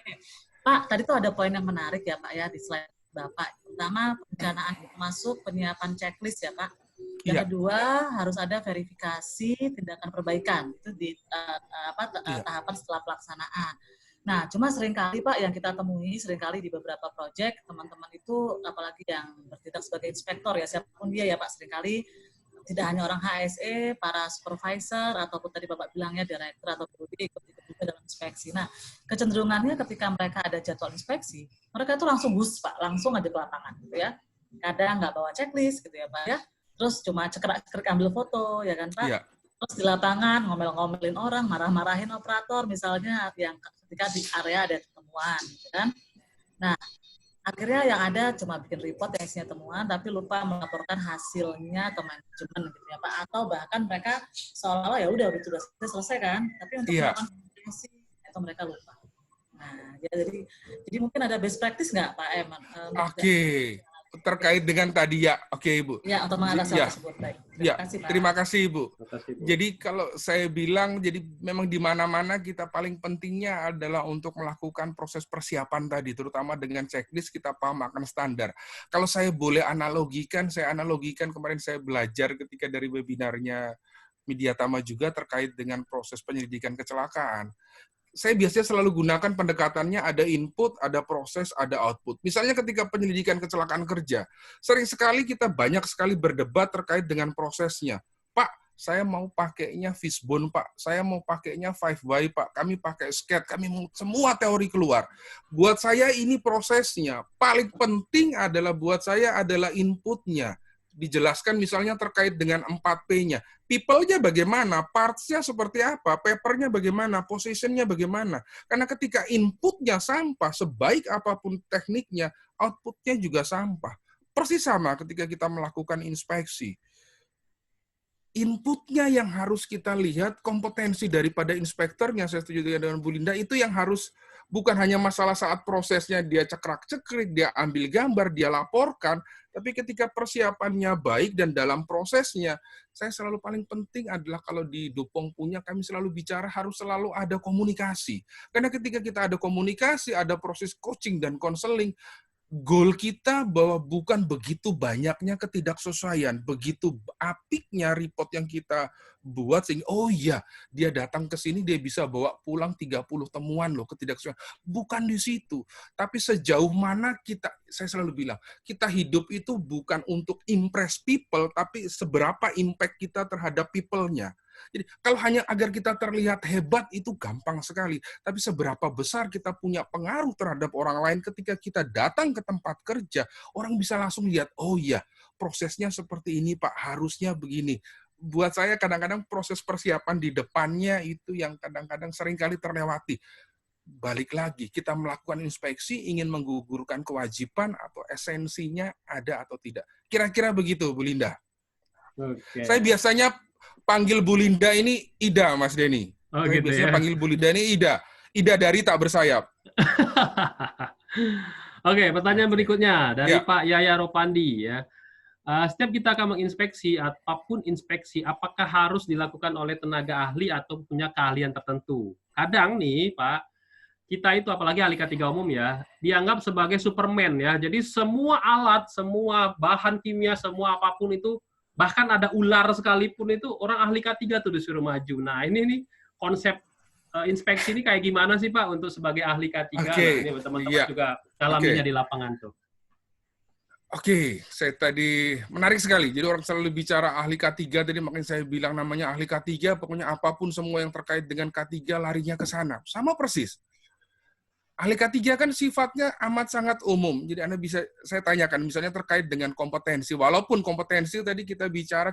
Pak, tadi tuh ada poin yang menarik ya Pak ya di slide Bapak. Pertama, perencanaan masuk penyiapan checklist ya Pak. Yang kedua, harus ada verifikasi tindakan perbaikan. Itu di tahapan setelah pelaksanaan. Nah, cuma seringkali Pak yang kita temui seringkali di beberapa proyek, teman-teman itu apalagi yang bertindak sebagai inspektor ya, siapapun dia ya Pak, seringkali tidak hanya orang HSE, para supervisor, ataupun tadi Bapak bilangnya direktur atau prodi ikut juga dalam inspeksi. Nah, kecenderungannya ketika mereka ada jadwal inspeksi, mereka itu langsung Pak, langsung aja ke lapangan gitu ya. Kadang nggak bawa checklist gitu ya Pak ya, terus cuma cekrek-cekrek ambil foto ya kan Pak. Iya. Terus di lapangan ngomel-ngomelin orang, marah-marahin operator misalnya yang ketika di area ada temuan gitu kan. Nah, akhirnya yang ada cuma bikin report yang isinya temuan, tapi lupa melaporkan hasilnya ke manajemen gitu ya Pak. Atau bahkan mereka seolah-olah ya udah selesai kan, tapi untuk melakukan verifikasi atau mereka lupa. Nah, jadi mungkin ada best practice nggak Pak M? Oke. Terkait dengan tadi ya, oke Ibu. Ya, untuk mengatasi hal tersebut. Baik. Terima kasih Ibu. Jadi kalau saya bilang, jadi memang di mana-mana kita paling pentingnya adalah untuk melakukan proses persiapan tadi, terutama dengan checklist kita paham akan standar. Kalau saya boleh analogikan, kemarin saya belajar ketika dari webinarnya Media Tama juga terkait dengan proses penyelidikan kecelakaan. Saya biasanya selalu gunakan pendekatannya ada input, ada proses, ada output. Misalnya ketika penyelidikan kecelakaan kerja, sering sekali kita banyak sekali berdebat terkait dengan prosesnya. Pak, saya mau pakainya fishbone, Pak. Saya mau pakainya 5Y, Pak. Kami pakai SCAD, kami mau semua teori keluar. Buat saya ini prosesnya. Paling penting adalah buat saya adalah inputnya. Dijelaskan misalnya terkait dengan 4P-nya. People-nya bagaimana, parts-nya seperti apa, paper-nya bagaimana, position-nya bagaimana. Karena ketika input-nya sampah, sebaik apapun tekniknya, output-nya juga sampah. Persis sama ketika kita melakukan inspeksi. Input-nya yang harus kita lihat, kompetensi daripada inspektornya, saya setuju dengan Bu Linda, itu yang harus bukan hanya masalah saat prosesnya dia cekrak-cekrik, dia ambil gambar, dia laporkan, tapi ketika persiapannya baik dan dalam prosesnya, saya selalu paling penting adalah kalau di Dupong punya, kami selalu bicara harus selalu ada komunikasi. Karena ketika kita ada komunikasi, ada proses coaching dan konseling, goal kita bahwa bukan begitu banyaknya ketidaksesuaian, begitu apiknya report yang kita buat sehingga oh iya, dia datang ke sini dia bisa bawa pulang 30 temuan loh ketidaksesuaian. Bukan di situ, tapi sejauh mana kita, saya selalu bilang, kita hidup itu bukan untuk impress people, tapi seberapa impact kita terhadap people-nya. Jadi kalau hanya agar kita terlihat hebat itu gampang sekali. Tapi seberapa besar kita punya pengaruh terhadap orang lain ketika kita datang ke tempat kerja, orang bisa langsung lihat, oh iya, prosesnya seperti ini Pak, harusnya begini. Buat saya kadang-kadang proses persiapan di depannya itu yang kadang-kadang seringkali terlewati. Balik lagi, kita melakukan inspeksi, ingin menggugurkan kewajiban atau esensinya ada atau tidak. Kira-kira begitu, Bu Linda. Oke. Saya biasanya panggil Bu Linda ini Ida, Mas Denny. Oh, Saya gitu biasanya ya. panggil Bu Linda ini Ida. Ida dari tak bersayap. Oke, pertanyaan berikutnya dari Ya. Pak Yaya Ropandi ya. Setiap kita akan menginspeksi, apapun inspeksi, apakah harus dilakukan oleh tenaga ahli atau punya keahlian tertentu? Kadang nih, Pak, kita itu apalagi ahli K3 umum ya, dianggap sebagai Superman ya. Jadi semua alat, semua bahan kimia, semua apapun itu, bahkan ada ular sekalipun itu orang ahli K3 tuh disuruh maju. Nah, ini nih konsep inspeksi ini kayak gimana sih Pak untuk sebagai ahli K3? Oke, Nah, ini teman-teman iya. juga alaminya di lapangan tuh. Oke, saya tadi menarik sekali. Jadi orang selalu bicara ahli K3, tadi makanya saya bilang namanya ahli K3, pokoknya apapun semua yang terkait dengan K3 larinya ke sana. Sama persis. Ahli K3 kan sifatnya amat sangat umum. Jadi Anda bisa, saya tanyakan misalnya terkait dengan kompetensi. Walaupun kompetensi tadi kita bicara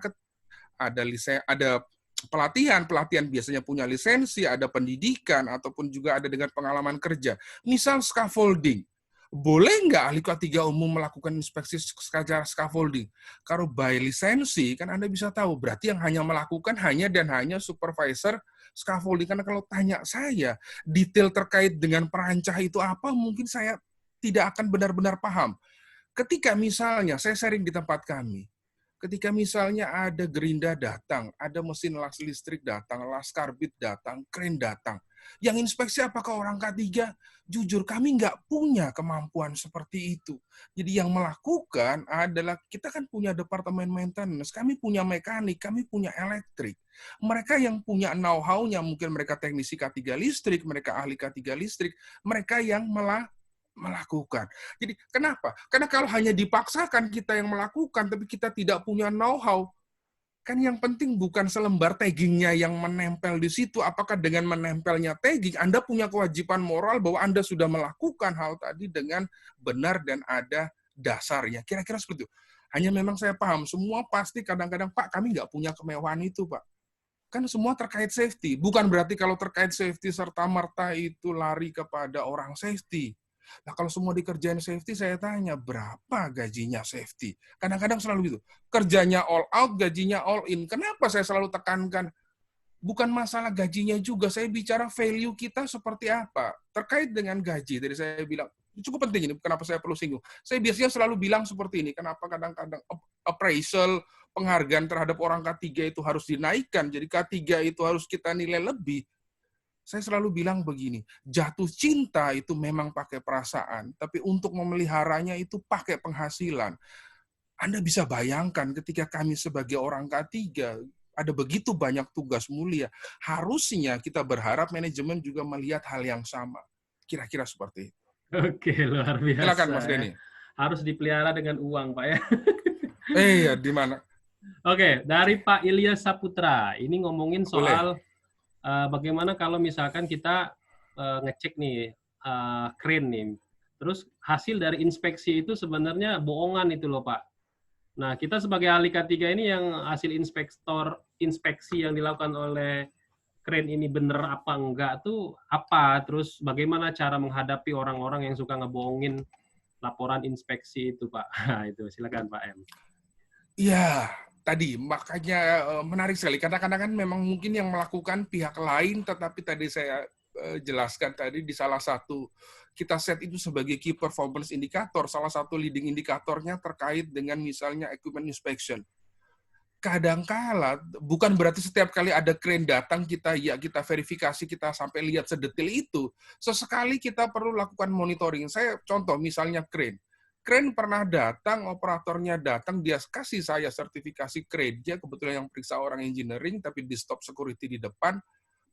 ada pelatihan biasanya punya lisensi, ada pendidikan, ataupun juga ada dengan pengalaman kerja. Misal scaffolding. Boleh nggak ahli K3 umum melakukan inspeksi secara scaffolding? Kalau by lisensi, kan Anda bisa tahu, berarti yang hanya melakukan hanya supervisor scaffolding. Karena kalau tanya saya, detail terkait dengan perancah itu apa, mungkin saya tidak akan benar-benar paham. Ketika misalnya, saya sharing di tempat kami, ketika misalnya ada gerinda datang, ada mesin las listrik datang, las karbit datang, kren datang, yang inspeksi apakah orang K3? Jujur, kami nggak punya kemampuan seperti itu. Jadi yang melakukan adalah, kita kan punya departemen maintenance, kami punya mekanik, kami punya elektrik. Mereka yang punya know-how-nya, mungkin mereka teknisi K3 listrik, mereka ahli K3 listrik, mereka yang melakukan. Jadi kenapa? Karena kalau hanya dipaksakan kita yang melakukan, tapi kita tidak punya know-how, kan yang penting bukan selembar taggingnya yang menempel di situ. Apakah dengan menempelnya tagging, Anda punya kewajiban moral bahwa Anda sudah melakukan hal tadi dengan benar dan ada dasarnya. Kira-kira seperti itu. Hanya memang saya paham, semua pasti kadang-kadang, Pak, kami nggak punya kemewahan itu, Pak. Kan semua terkait safety. Bukan berarti kalau terkait safety serta-merta itu lari kepada orang safety. Nah, kalau semua dikerjain safety, saya tanya, berapa gajinya safety? Kadang-kadang selalu gitu. Kerjanya all out, gajinya all in. Kenapa saya selalu tekankan? Bukan masalah gajinya juga, saya bicara value kita seperti apa. Terkait dengan gaji, tadi saya bilang, cukup penting ini, kenapa saya perlu singgung. Saya biasanya selalu bilang seperti ini, kenapa kadang-kadang appraisal, penghargaan terhadap orang K3 itu harus dinaikkan, jadi K3 itu harus kita nilai lebih. Saya selalu bilang begini, jatuh cinta itu memang pakai perasaan, tapi untuk memeliharanya itu pakai penghasilan. Anda bisa bayangkan ketika kami sebagai orang K3, ada begitu banyak tugas mulia, harusnya kita berharap manajemen juga melihat hal yang sama. Kira-kira seperti itu. Oke, luar biasa. Silakan Mas Denny. Harus dipelihara dengan uang, Pak ya. Ya, di mana? Oke, dari Pak Ilyas Saputra. Ini ngomongin soal bagaimana kalau misalkan kita ngecek nih kren nih, terus hasil dari inspeksi itu sebenarnya bohongan itu loh Pak. Nah kita sebagai ahli K3 ini yang hasil inspeksi yang dilakukan oleh kren ini bener apa enggak tuh apa? Terus bagaimana cara menghadapi orang-orang yang suka ngebohongin laporan inspeksi itu Pak? Nah, itu silakan Pak M. Iya. Tadi, makanya menarik sekali. Kadang-kadang kan memang mungkin yang melakukan pihak lain, tetapi tadi saya jelaskan tadi di salah satu, kita set itu sebagai key performance indicator, salah satu leading indikatornya terkait dengan misalnya equipment inspection. Kadangkala, bukan berarti setiap kali ada crane datang, kita verifikasi, kita sampai lihat sedetil itu. Sesekali kita perlu lakukan monitoring. Saya contoh, misalnya crane. Crane pernah datang, operatornya datang, dia kasih saya sertifikasi crane-nya, kebetulan yang periksa orang engineering, tapi di stop security di depan.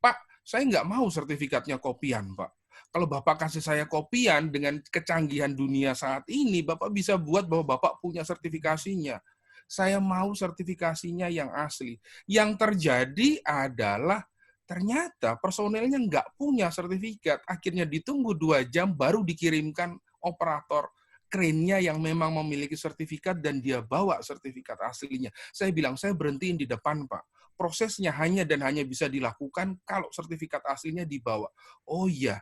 Pak, saya nggak mau sertifikatnya kopian, Pak. Kalau Bapak kasih saya kopian dengan kecanggihan dunia saat ini, Bapak bisa buat bahwa Bapak punya sertifikasinya. Saya mau sertifikasinya yang asli. Yang terjadi adalah ternyata personelnya nggak punya sertifikat. Akhirnya ditunggu 2 jam baru dikirimkan operator krennya yang memang memiliki sertifikat dan dia bawa sertifikat aslinya. Saya bilang, saya berhentiin di depan, Pak. Prosesnya hanya dan hanya bisa dilakukan kalau sertifikat aslinya dibawa. Oh iya,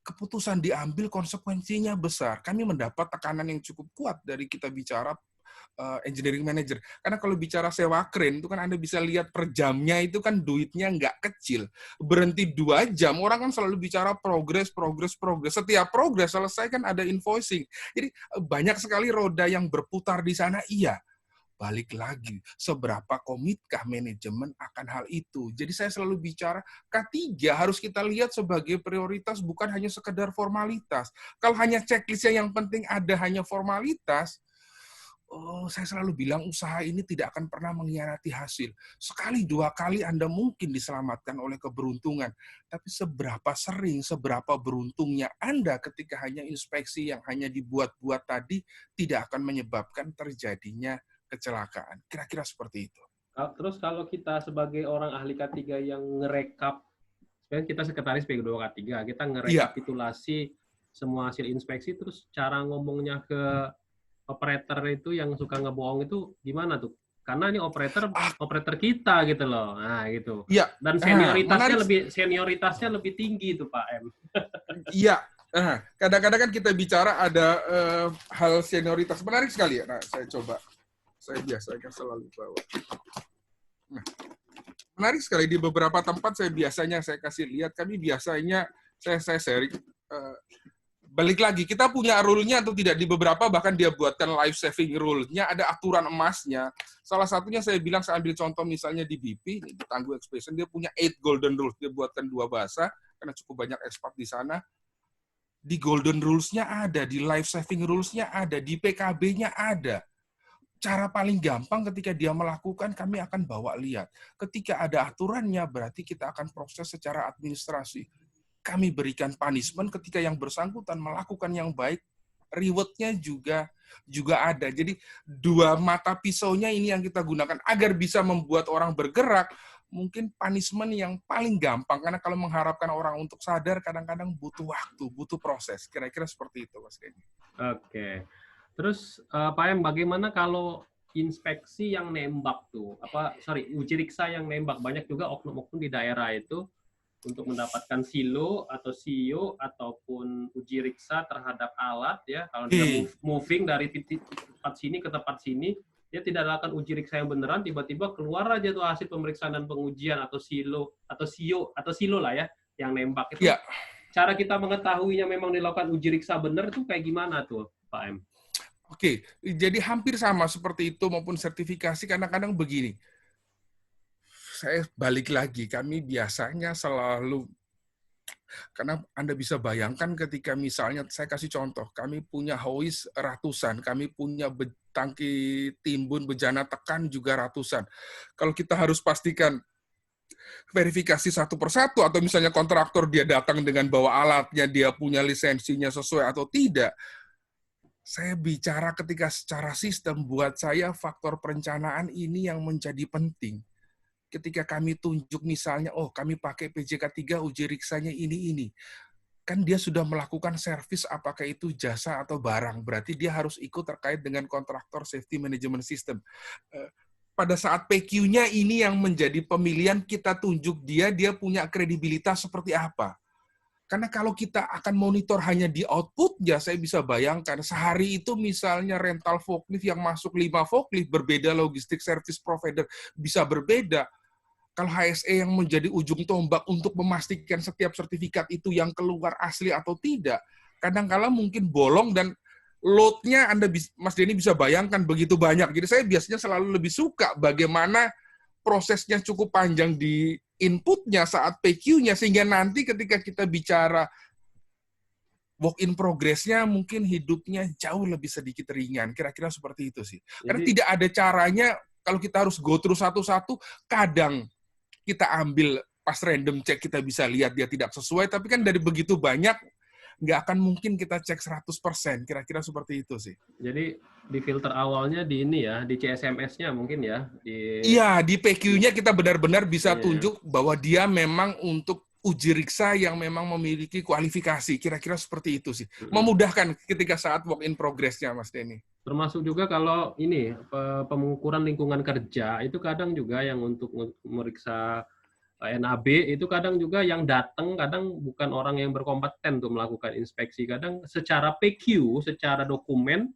keputusan diambil konsekuensinya besar. Kami mendapat tekanan yang cukup kuat dari kita bicara engineering manager. Karena kalau bicara sewa crane itu kan Anda bisa lihat per jamnya itu kan duitnya nggak kecil. Berhenti 2 jam, orang kan selalu bicara progres. Setiap progres selesai kan ada invoicing. Jadi banyak sekali roda yang berputar di sana, iya. Balik lagi, seberapa komitkah manajemen akan hal itu. Jadi saya selalu bicara, K3 harus kita lihat sebagai prioritas, bukan hanya sekedar formalitas. Kalau hanya checklistnya yang penting ada hanya formalitas, saya selalu bilang usaha ini tidak akan pernah mengkhianati hasil. Sekali, 2 kali Anda mungkin diselamatkan oleh keberuntungan. Tapi seberapa sering, seberapa beruntungnya Anda ketika hanya inspeksi yang hanya dibuat-buat tadi tidak akan menyebabkan terjadinya kecelakaan. Kira-kira seperti itu. Terus kalau kita sebagai orang ahli K3 yang ngerekap, sebenarnya kita sekretaris P2 K3, kita ngerekapitulasi semua hasil inspeksi, terus cara ngomongnya ke operator itu yang suka ngebohong itu gimana tuh? Karena ini operator kita gitu loh. Nah, gitu. Iya. Dan senioritasnya lebih tinggi tuh, Pak M. Iya. Kadang-kadang kan kita bicara ada hal senioritas. Menarik sekali ya. Nah, saya biasanya selalu bawa. Nah, menarik sekali di beberapa tempat saya kasih lihat. Kami biasanya saya sharing. Balik lagi, kita punya rule-nya atau tidak di beberapa, bahkan dia buatkan life saving rule-nya, ada aturan emasnya. Salah satunya saya bilang, saya ambil contoh misalnya di BP, di Tangguh Expedition, dia punya 8 golden rules. Dia buatkan 2 bahasa, karena cukup banyak ekspat di sana. Di golden rules-nya ada, di life saving rules-nya ada, di PKB-nya ada. Cara paling gampang ketika dia melakukan, kami akan bawa lihat. Ketika ada aturannya, berarti kita akan proses secara administrasi. Kami berikan punishment ketika yang bersangkutan melakukan yang baik, reward-nya juga ada. Jadi 2 mata pisaunya ini yang kita gunakan agar bisa membuat orang bergerak. Mungkin punishment yang paling gampang, karena kalau mengharapkan orang untuk sadar, kadang-kadang butuh waktu, butuh proses. Kira-kira seperti itu, Mas Denny. Oke. Terus Pak M, bagaimana kalau inspeksi yang nembak tuh? Uji riksa yang nembak. Banyak juga oknum-oknum di daerah itu untuk mendapatkan silo atau CEO ataupun uji riksa terhadap alat ya. Kalau dia moving dari tempat sini ke tempat sini, dia tidak lakukan uji riksa yang beneran, tiba-tiba keluar aja tuh hasil pemeriksaan dan pengujian atau silo atau CEO atau silo lah ya yang nembak itu. Ya. Cara kita mengetahuinya memang dilakukan uji riksa bener tuh kayak gimana tuh, Pak M? Oke, jadi hampir sama seperti itu maupun sertifikasi. Kadang-kadang begini, saya balik lagi, kami biasanya selalu, karena Anda bisa bayangkan ketika misalnya, saya kasih contoh, kami punya hoist ratusan, kami punya tangki timbun bejana tekan juga ratusan. Kalau kita harus pastikan verifikasi satu persatu, atau misalnya kontraktor dia datang dengan bawa alatnya, dia punya lisensinya sesuai atau tidak, saya bicara ketika secara sistem, buat saya faktor perencanaan ini yang menjadi penting. Ketika kami tunjuk misalnya, kami pakai PJK 3, uji riksanya ini. Kan dia sudah melakukan servis, apakah itu jasa atau barang. Berarti dia harus ikut terkait dengan kontraktor safety management system. Pada saat PQ-nya ini yang menjadi pemilihan, kita tunjuk dia punya kredibilitas seperti apa. Karena kalau kita akan monitor hanya di output-nya, saya bisa bayangkan sehari itu misalnya rental forklift yang masuk 5 forklift, berbeda logistik service provider, bisa berbeda. Kalau HSE yang menjadi ujung tombak untuk memastikan setiap sertifikat itu yang keluar asli atau tidak, kadang-kala mungkin bolong dan load-nya Mas Denny bisa bayangkan begitu banyak. Jadi saya biasanya selalu lebih suka bagaimana prosesnya cukup panjang di inputnya saat PQ-nya, sehingga nanti ketika kita bicara work in progress-nya mungkin hidupnya jauh lebih sedikit ringan. Kira-kira seperti itu sih. Karena tidak ada caranya kalau kita harus go through satu-satu, kadang kita ambil pas random check kita bisa lihat dia tidak sesuai, tapi kan dari begitu banyak, nggak akan mungkin kita cek 100%. Kira-kira seperti itu sih. Jadi di filter awalnya di ini ya, di CSMS-nya mungkin ya. Iya, di PQ-nya kita benar-benar bisa tunjuk bahwa dia memang untuk uji riksa yang memang memiliki kualifikasi. Kira-kira seperti itu sih. Memudahkan ketika saat work in progress-nya, Mas Denny. Termasuk juga kalau ini, pengukuran lingkungan kerja, itu kadang juga yang untuk meriksa NAB itu kadang juga yang datang kadang bukan orang yang berkompeten untuk melakukan inspeksi. Kadang secara PQ, secara dokumen,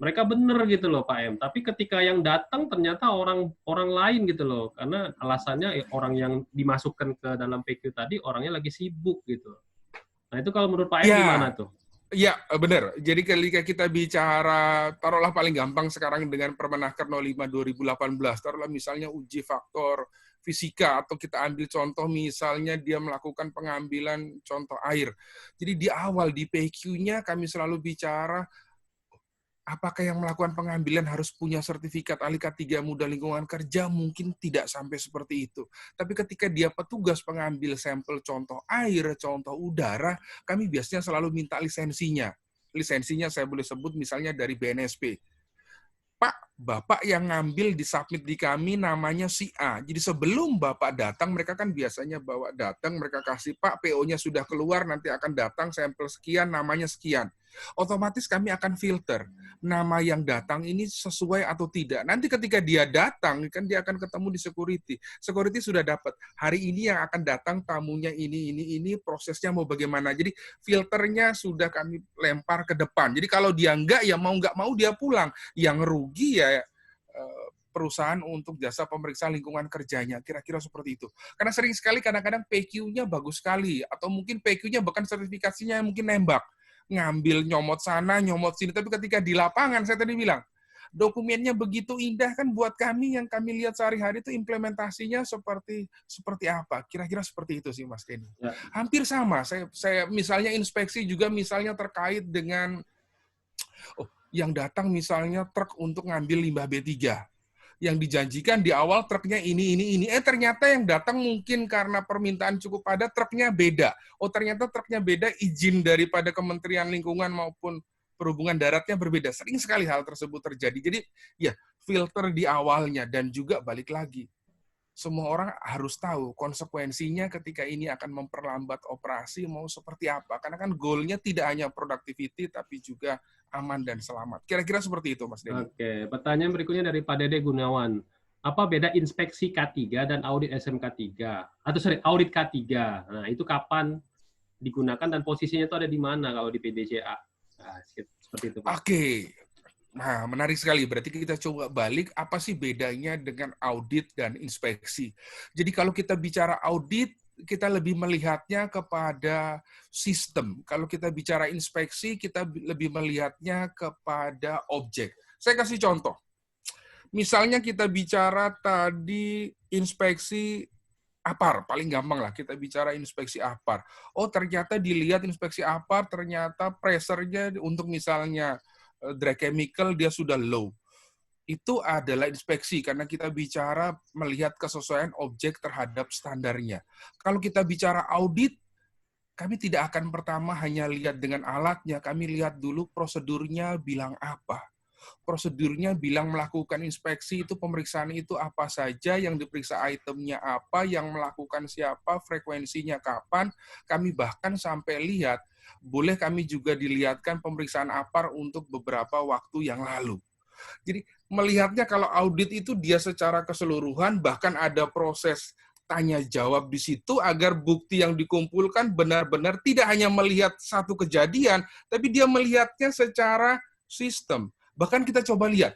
mereka bener gitu loh Pak M. Tapi ketika yang datang ternyata orang lain gitu loh, karena alasannya orang yang dimasukkan ke dalam PQ tadi orangnya lagi sibuk gitu. Nah itu kalau menurut Pak M gimana Ya, tuh? ya, benar. Jadi ketika kita bicara, taruhlah paling gampang sekarang dengan Permenaker 05 2018, taruhlah misalnya uji faktor fisika, atau kita ambil contoh misalnya dia melakukan pengambilan contoh air. Jadi di awal di PQ-nya kami selalu bicara, apakah yang melakukan pengambilan harus punya sertifikat ahli K3 muda lingkungan kerja? Mungkin tidak sampai seperti itu. Tapi ketika dia petugas pengambil sampel contoh air, contoh udara, kami biasanya selalu minta lisensinya. Lisensinya saya boleh sebut misalnya dari BNSP. Pak, Bapak yang ngambil disubmit di kami namanya si A. Jadi sebelum Bapak datang, mereka kan biasanya bawa datang, mereka kasih, Pak, PO-nya sudah keluar, nanti akan datang sampel sekian, namanya sekian. Otomatis kami akan filter nama yang datang ini sesuai atau tidak. Nanti ketika dia datang, kan dia akan ketemu di security. Security sudah dapat. Hari ini yang akan datang tamunya ini, prosesnya mau bagaimana. Jadi filternya sudah kami lempar ke depan. Jadi kalau dia nggak mau dia pulang. Yang rugi ya perusahaan untuk jasa pemeriksaan lingkungan kerjanya. Kira-kira seperti itu. Karena sering sekali kadang-kadang PQ-nya bagus sekali. Atau mungkin PQ-nya bahkan sertifikasinya mungkin nembak. Ngambil nyomot sana, nyomot sini. Tapi ketika di lapangan, saya tadi bilang, dokumennya begitu indah kan buat kami yang kami lihat sehari-hari itu implementasinya seperti apa. Kira-kira seperti itu sih Mas Denny. Ya. Hampir sama. Saya misalnya inspeksi juga misalnya terkait dengan yang datang misalnya truk untuk ngambil limbah B3. Yang dijanjikan di awal truknya ini. Ternyata yang datang mungkin karena permintaan cukup padat, truknya beda. Oh, ternyata truknya beda, izin daripada Kementerian Lingkungan maupun Perhubungan Daratnya berbeda. Sering sekali hal tersebut terjadi. Jadi, ya, filter di awalnya. Dan juga balik lagi, semua orang harus tahu konsekuensinya ketika ini akan memperlambat operasi mau seperti apa. Karena kan goalnya tidak hanya productivity, tapi juga aman dan selamat. Kira-kira seperti itu, Mas Denny. Oke, pertanyaan berikutnya dari Pak Dede Gunawan. Apa beda inspeksi K3 dan audit SMK 3? Audit K3. Nah, itu kapan digunakan dan posisinya itu ada di mana kalau di PDCA? Nah, seperti itu, Pak. Oke. Nah, menarik sekali. Berarti kita coba balik, apa sih bedanya dengan audit dan inspeksi? Jadi kalau kita bicara audit, kita lebih melihatnya kepada sistem. Kalau kita bicara inspeksi, kita lebih melihatnya kepada objek. Saya kasih contoh. Misalnya kita bicara tadi inspeksi APAR, paling gampang lah kita bicara inspeksi APAR. Oh, ternyata dilihat inspeksi APAR, ternyata pressure-nya untuk misalnya dry chemical dia sudah low. Itu adalah inspeksi, karena kita bicara melihat kesesuaian objek terhadap standarnya. Kalau kita bicara audit, kami tidak akan pertama hanya lihat dengan alatnya, kami lihat dulu prosedurnya bilang apa. Prosedurnya bilang melakukan inspeksi itu, pemeriksaan itu apa saja, yang diperiksa itemnya apa, yang melakukan siapa, frekuensinya kapan. Kami bahkan sampai lihat, boleh kami juga dilihatkan pemeriksaan APAR untuk beberapa waktu yang lalu. Jadi melihatnya kalau audit itu dia secara keseluruhan, bahkan ada proses tanya jawab di situ agar bukti yang dikumpulkan benar-benar tidak hanya melihat satu kejadian, tapi dia melihatnya secara sistem. Bahkan kita coba lihat,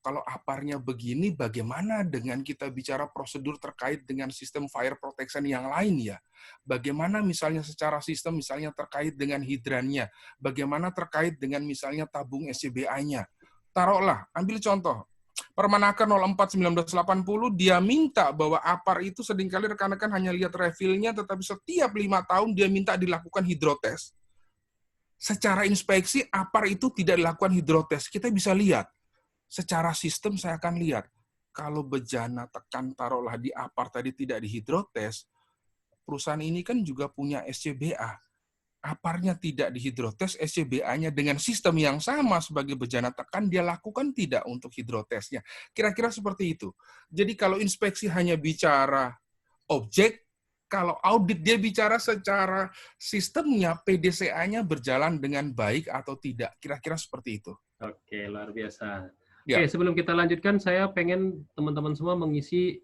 kalau APAR-nya begini, bagaimana dengan kita bicara prosedur terkait dengan sistem fire protection yang lain ya? Bagaimana misalnya secara sistem, misalnya terkait dengan hidrannya? Bagaimana terkait dengan misalnya tabung SCBA-nya? Taruhlah, ambil contoh, Permenaker 04/1980, dia minta bahwa APAR itu seringkali rekan-rekan hanya lihat refill-nya, tetapi setiap 5 tahun dia minta dilakukan hidrotes. Secara inspeksi, APAR itu tidak dilakukan hidrotes. Kita bisa lihat. Secara sistem saya akan lihat. Kalau bejana tekan taruhlah di APAR tadi tidak dihidrotes, perusahaan ini kan juga punya SCBA. APAR-nya tidak dihidrotes, SCBA-nya dengan sistem yang sama sebagai bejana tekan, dia lakukan tidak untuk hidrotesnya. Kira-kira seperti itu. Jadi kalau inspeksi hanya bicara objek, kalau audit dia bicara secara sistemnya, PDCA-nya berjalan dengan baik atau tidak. Kira-kira seperti itu. Oke, luar biasa. Ya. Oke, sebelum kita lanjutkan, saya pengen teman-teman semua mengisi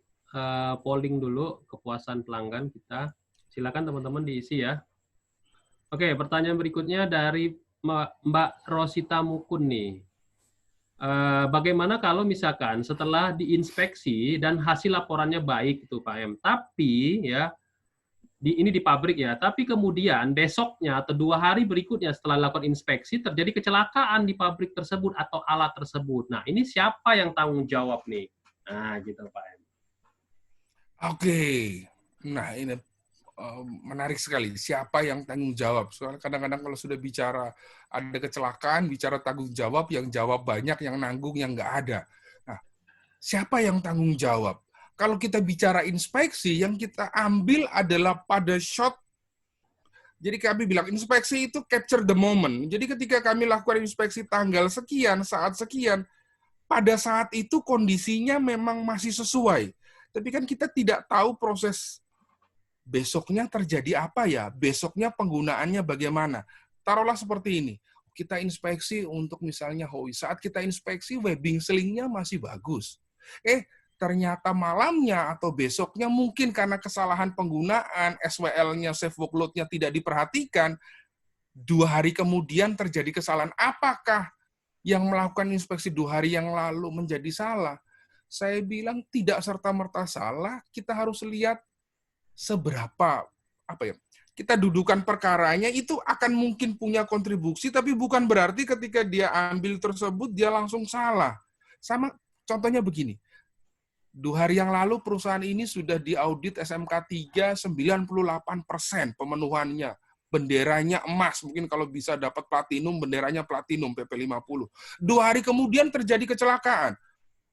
polling dulu kepuasan pelanggan kita. Silakan teman-teman diisi ya. Oke, pertanyaan berikutnya dari Mbak Rosita Mukun nih. bagaimana kalau misalkan setelah diinspeksi dan hasil laporannya baik itu Pak M, tapi ya ini di pabrik ya, tapi kemudian besoknya atau 2 hari berikutnya setelah lakukan inspeksi terjadi kecelakaan di pabrik tersebut atau alat tersebut. Nah, ini siapa yang tanggung jawab nih? Nah, gitu Pak M. Oke. Nah, ini menarik sekali. Siapa yang tanggung jawab? Soalnya kadang-kadang kalau sudah bicara ada kecelakaan, bicara tanggung jawab, yang jawab banyak, yang nanggung yang nggak ada. Nah, siapa yang tanggung jawab? Kalau kita bicara inspeksi, yang kita ambil adalah pada shot. Jadi kami bilang inspeksi itu capture the moment. Jadi ketika kami lakukan inspeksi tanggal sekian, saat sekian, pada saat itu kondisinya memang masih sesuai. Tapi kan kita tidak tahu proses besoknya terjadi apa ya, besoknya penggunaannya bagaimana. Taruhlah seperti ini, kita inspeksi untuk misalnya hoi, saat kita inspeksi webbing selingnya masih bagus. Ternyata malamnya atau besoknya mungkin karena kesalahan penggunaan, SWL-nya, safe workload-nya tidak diperhatikan, 2 hari kemudian terjadi kesalahan. Apakah yang melakukan inspeksi 2 hari yang lalu menjadi salah? Saya bilang tidak serta-merta salah, kita harus lihat seberapa kita dudukan perkaranya itu akan mungkin punya kontribusi, tapi bukan berarti ketika dia ambil tersebut dia langsung salah. Sama contohnya begini, 2 hari yang lalu perusahaan ini sudah diaudit SMK 3 98% pemenuhannya. Benderanya emas, mungkin kalau bisa dapat platinum, benderanya platinum PP 50. 2 hari kemudian terjadi kecelakaan.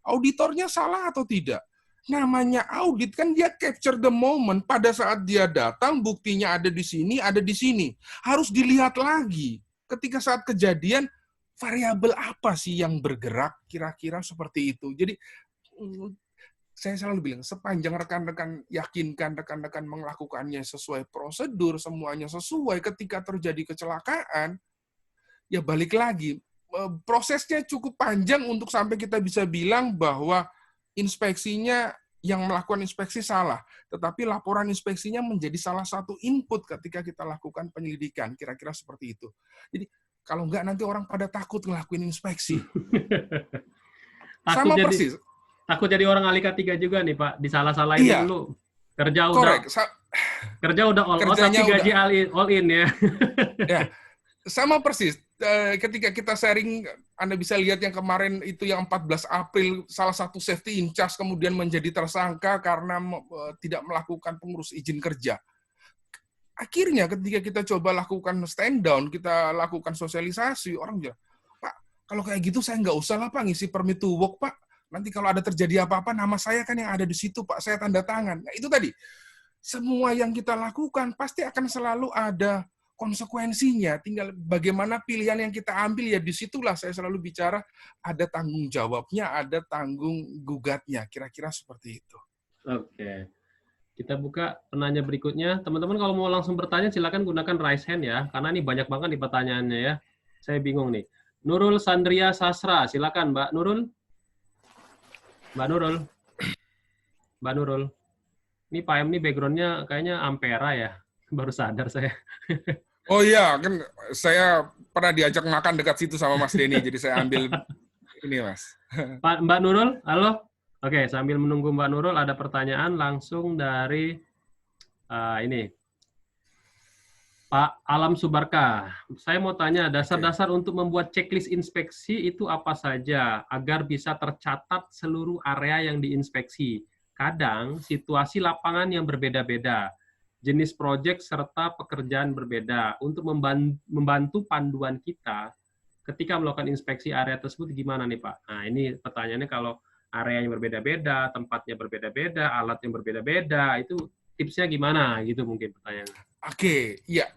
Auditornya salah atau tidak? Namanya audit kan dia capture the moment. Pada saat dia datang, buktinya ada di sini, ada di sini. Harus dilihat lagi. Ketika saat kejadian, variabel apa sih yang bergerak kira-kira seperti itu. Jadi, saya selalu bilang, sepanjang rekan-rekan yakinkan rekan-rekan melakukannya sesuai prosedur, semuanya sesuai, ketika terjadi kecelakaan, ya balik lagi. Prosesnya cukup panjang untuk sampai kita bisa bilang bahwa inspeksinya yang melakukan inspeksi salah, tetapi laporan inspeksinya menjadi salah satu input ketika kita lakukan penyelidikan, kira-kira seperti itu. Jadi kalau enggak nanti orang pada takut ngelakuin inspeksi. Sama persis. Takut jadi orang Alika 3 juga nih Pak, disalah-salahin dulu. Kerja udah all out, tapi gaji all in ya. Ya, sama persis. Ketika kita sharing, Anda bisa lihat yang kemarin itu yang 14 April, salah satu safety in charge kemudian menjadi tersangka karena tidak melakukan pengurus izin kerja. Akhirnya ketika kita coba lakukan stand down, kita lakukan sosialisasi, orang bilang, Pak, kalau kayak gitu saya nggak usah lah Pak ngisi permit to work Pak. Nanti kalau ada terjadi apa-apa, nama saya kan yang ada di situ Pak, saya tanda tangan. Nah itu tadi, semua yang kita lakukan pasti akan selalu ada konsekuensinya, tinggal bagaimana pilihan yang kita ambil, ya disitulah saya selalu bicara ada tanggung jawabnya, ada tanggung gugatnya, kira-kira seperti itu. Oke, kita buka penanya berikutnya. Teman-teman kalau mau langsung bertanya silakan gunakan raise hand ya, karena ini banyak banget nih pertanyaannya ya. Saya bingung nih. Nurul Sandria Sasra, silakan Mbak Nurul. Mbak Nurul. Ini Pak M nih background-nya kayaknya Ampera ya, baru sadar saya. Oh iya, kan saya pernah diajak makan dekat situ sama Mas Denny, jadi saya ambil ini Mas. Mbak Nurul, halo? Oke, sambil menunggu Mbak Nurul, ada pertanyaan langsung dari ini. Pak Alam Subarka, saya mau tanya, dasar-dasar untuk membuat checklist inspeksi itu apa saja agar bisa tercatat seluruh area yang diinspeksi? Kadang situasi lapangan yang berbeda-beda, jenis proyek serta pekerjaan berbeda. Untuk membantu panduan kita ketika melakukan inspeksi area tersebut gimana nih Pak? Nah ini pertanyaannya, kalau area yang berbeda-beda, tempatnya berbeda-beda, alat yang berbeda-beda, itu tipsnya gimana gitu mungkin pertanyaannya. Oke, ya,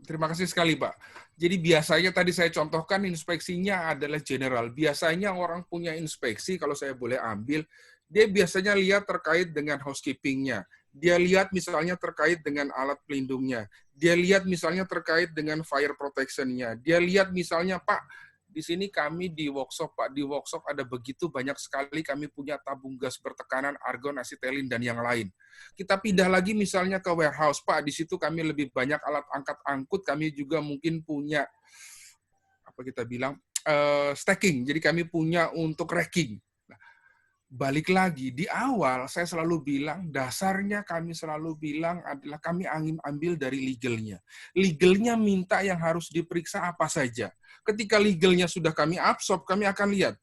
terima kasih sekali Pak. Jadi biasanya tadi saya contohkan inspeksinya adalah general. Biasanya orang punya inspeksi, kalau saya boleh ambil, dia biasanya lihat terkait dengan housekeeping-nya. Dia lihat misalnya terkait dengan alat pelindungnya. Dia lihat misalnya terkait dengan fire protection-nya. Dia lihat misalnya, Pak, di sini kami di workshop, Pak, di workshop ada begitu banyak sekali kami punya tabung gas bertekanan, argon, asetilin, dan yang lain. Kita pindah lagi misalnya ke warehouse, Pak, di situ kami lebih banyak alat angkat angkut, kami juga mungkin punya, apa kita bilang, stacking, jadi kami punya untuk racking. Nah, balik lagi, di awal saya selalu bilang, dasarnya kami selalu bilang adalah kami ambil dari legalnya. Legalnya minta yang harus diperiksa apa saja. Ketika legalnya sudah kami absorb, kami akan lihat,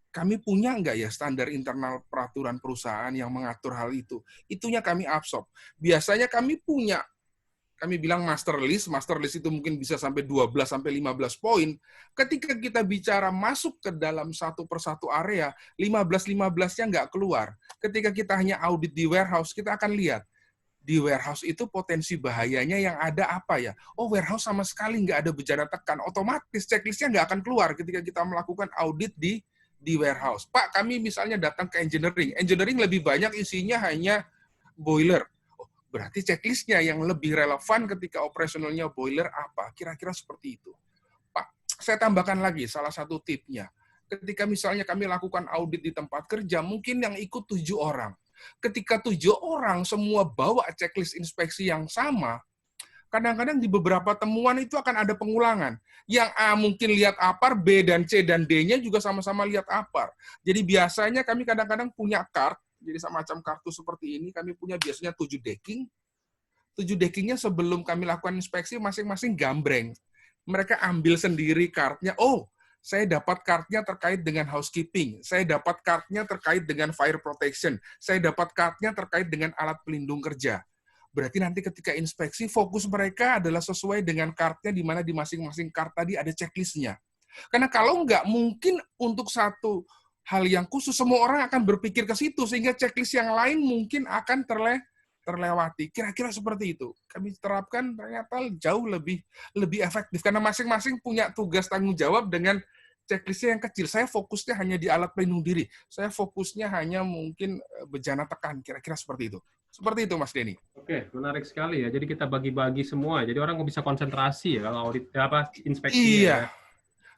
kami punya nggak ya standar internal peraturan perusahaan yang mengatur hal itu. Itunya kami absorb. Biasanya kami punya, kami bilang master list itu mungkin bisa sampai 12 sampai 15 poin. Ketika kita bicara masuk ke dalam satu persatu area, 15-15-nya nggak keluar. Ketika kita hanya audit di warehouse, kita akan lihat di warehouse itu potensi bahayanya yang ada apa ya? Oh, warehouse sama sekali nggak ada bejana tekan. Otomatis checklistnya nggak akan keluar ketika kita melakukan audit di warehouse. Pak, kami misalnya datang ke engineering. Engineering lebih banyak isinya hanya boiler. Oh, berarti checklistnya yang lebih relevan ketika operasionalnya boiler apa? Kira-kira seperti itu. Pak, saya tambahkan lagi salah satu tipnya. Ketika misalnya kami lakukan audit di tempat kerja, mungkin yang ikut 7 orang. Ketika 7 orang semua bawa checklist inspeksi yang sama, kadang-kadang di beberapa temuan itu akan ada pengulangan. Yang A mungkin lihat APAR, B dan C dan D-nya juga sama-sama lihat APAR. Jadi biasanya kami kadang-kadang punya card, jadi semacam kartu seperti ini, kami punya biasanya 7 decking. 7 deckingnya sebelum kami lakukan inspeksi, masing-masing gambreng. Mereka ambil sendiri cardnya, oh, saya dapat cardnya terkait dengan housekeeping, saya dapat cardnya terkait dengan fire protection, saya dapat cardnya terkait dengan alat pelindung kerja. Berarti nanti ketika inspeksi, fokus mereka adalah sesuai dengan card-nya, di mana di masing-masing card tadi ada checklist-nya. Karena kalau nggak, mungkin untuk satu hal yang khusus, semua orang akan berpikir ke situ, sehingga checklist yang lain mungkin akan terlewati. Kira-kira seperti itu. Kami terapkan ternyata jauh lebih efektif, karena masing-masing punya tugas tanggung jawab dengan checklist-nya yang kecil. Saya fokusnya hanya di alat pelindung diri. Saya fokusnya hanya mungkin bejana tekan. Kira-kira seperti itu. Seperti itu, Mas Denny. Oke, menarik sekali ya. Jadi kita bagi-bagi semua. Jadi orang bisa konsentrasi ya kalau audit inspeksi. Iya. Ya.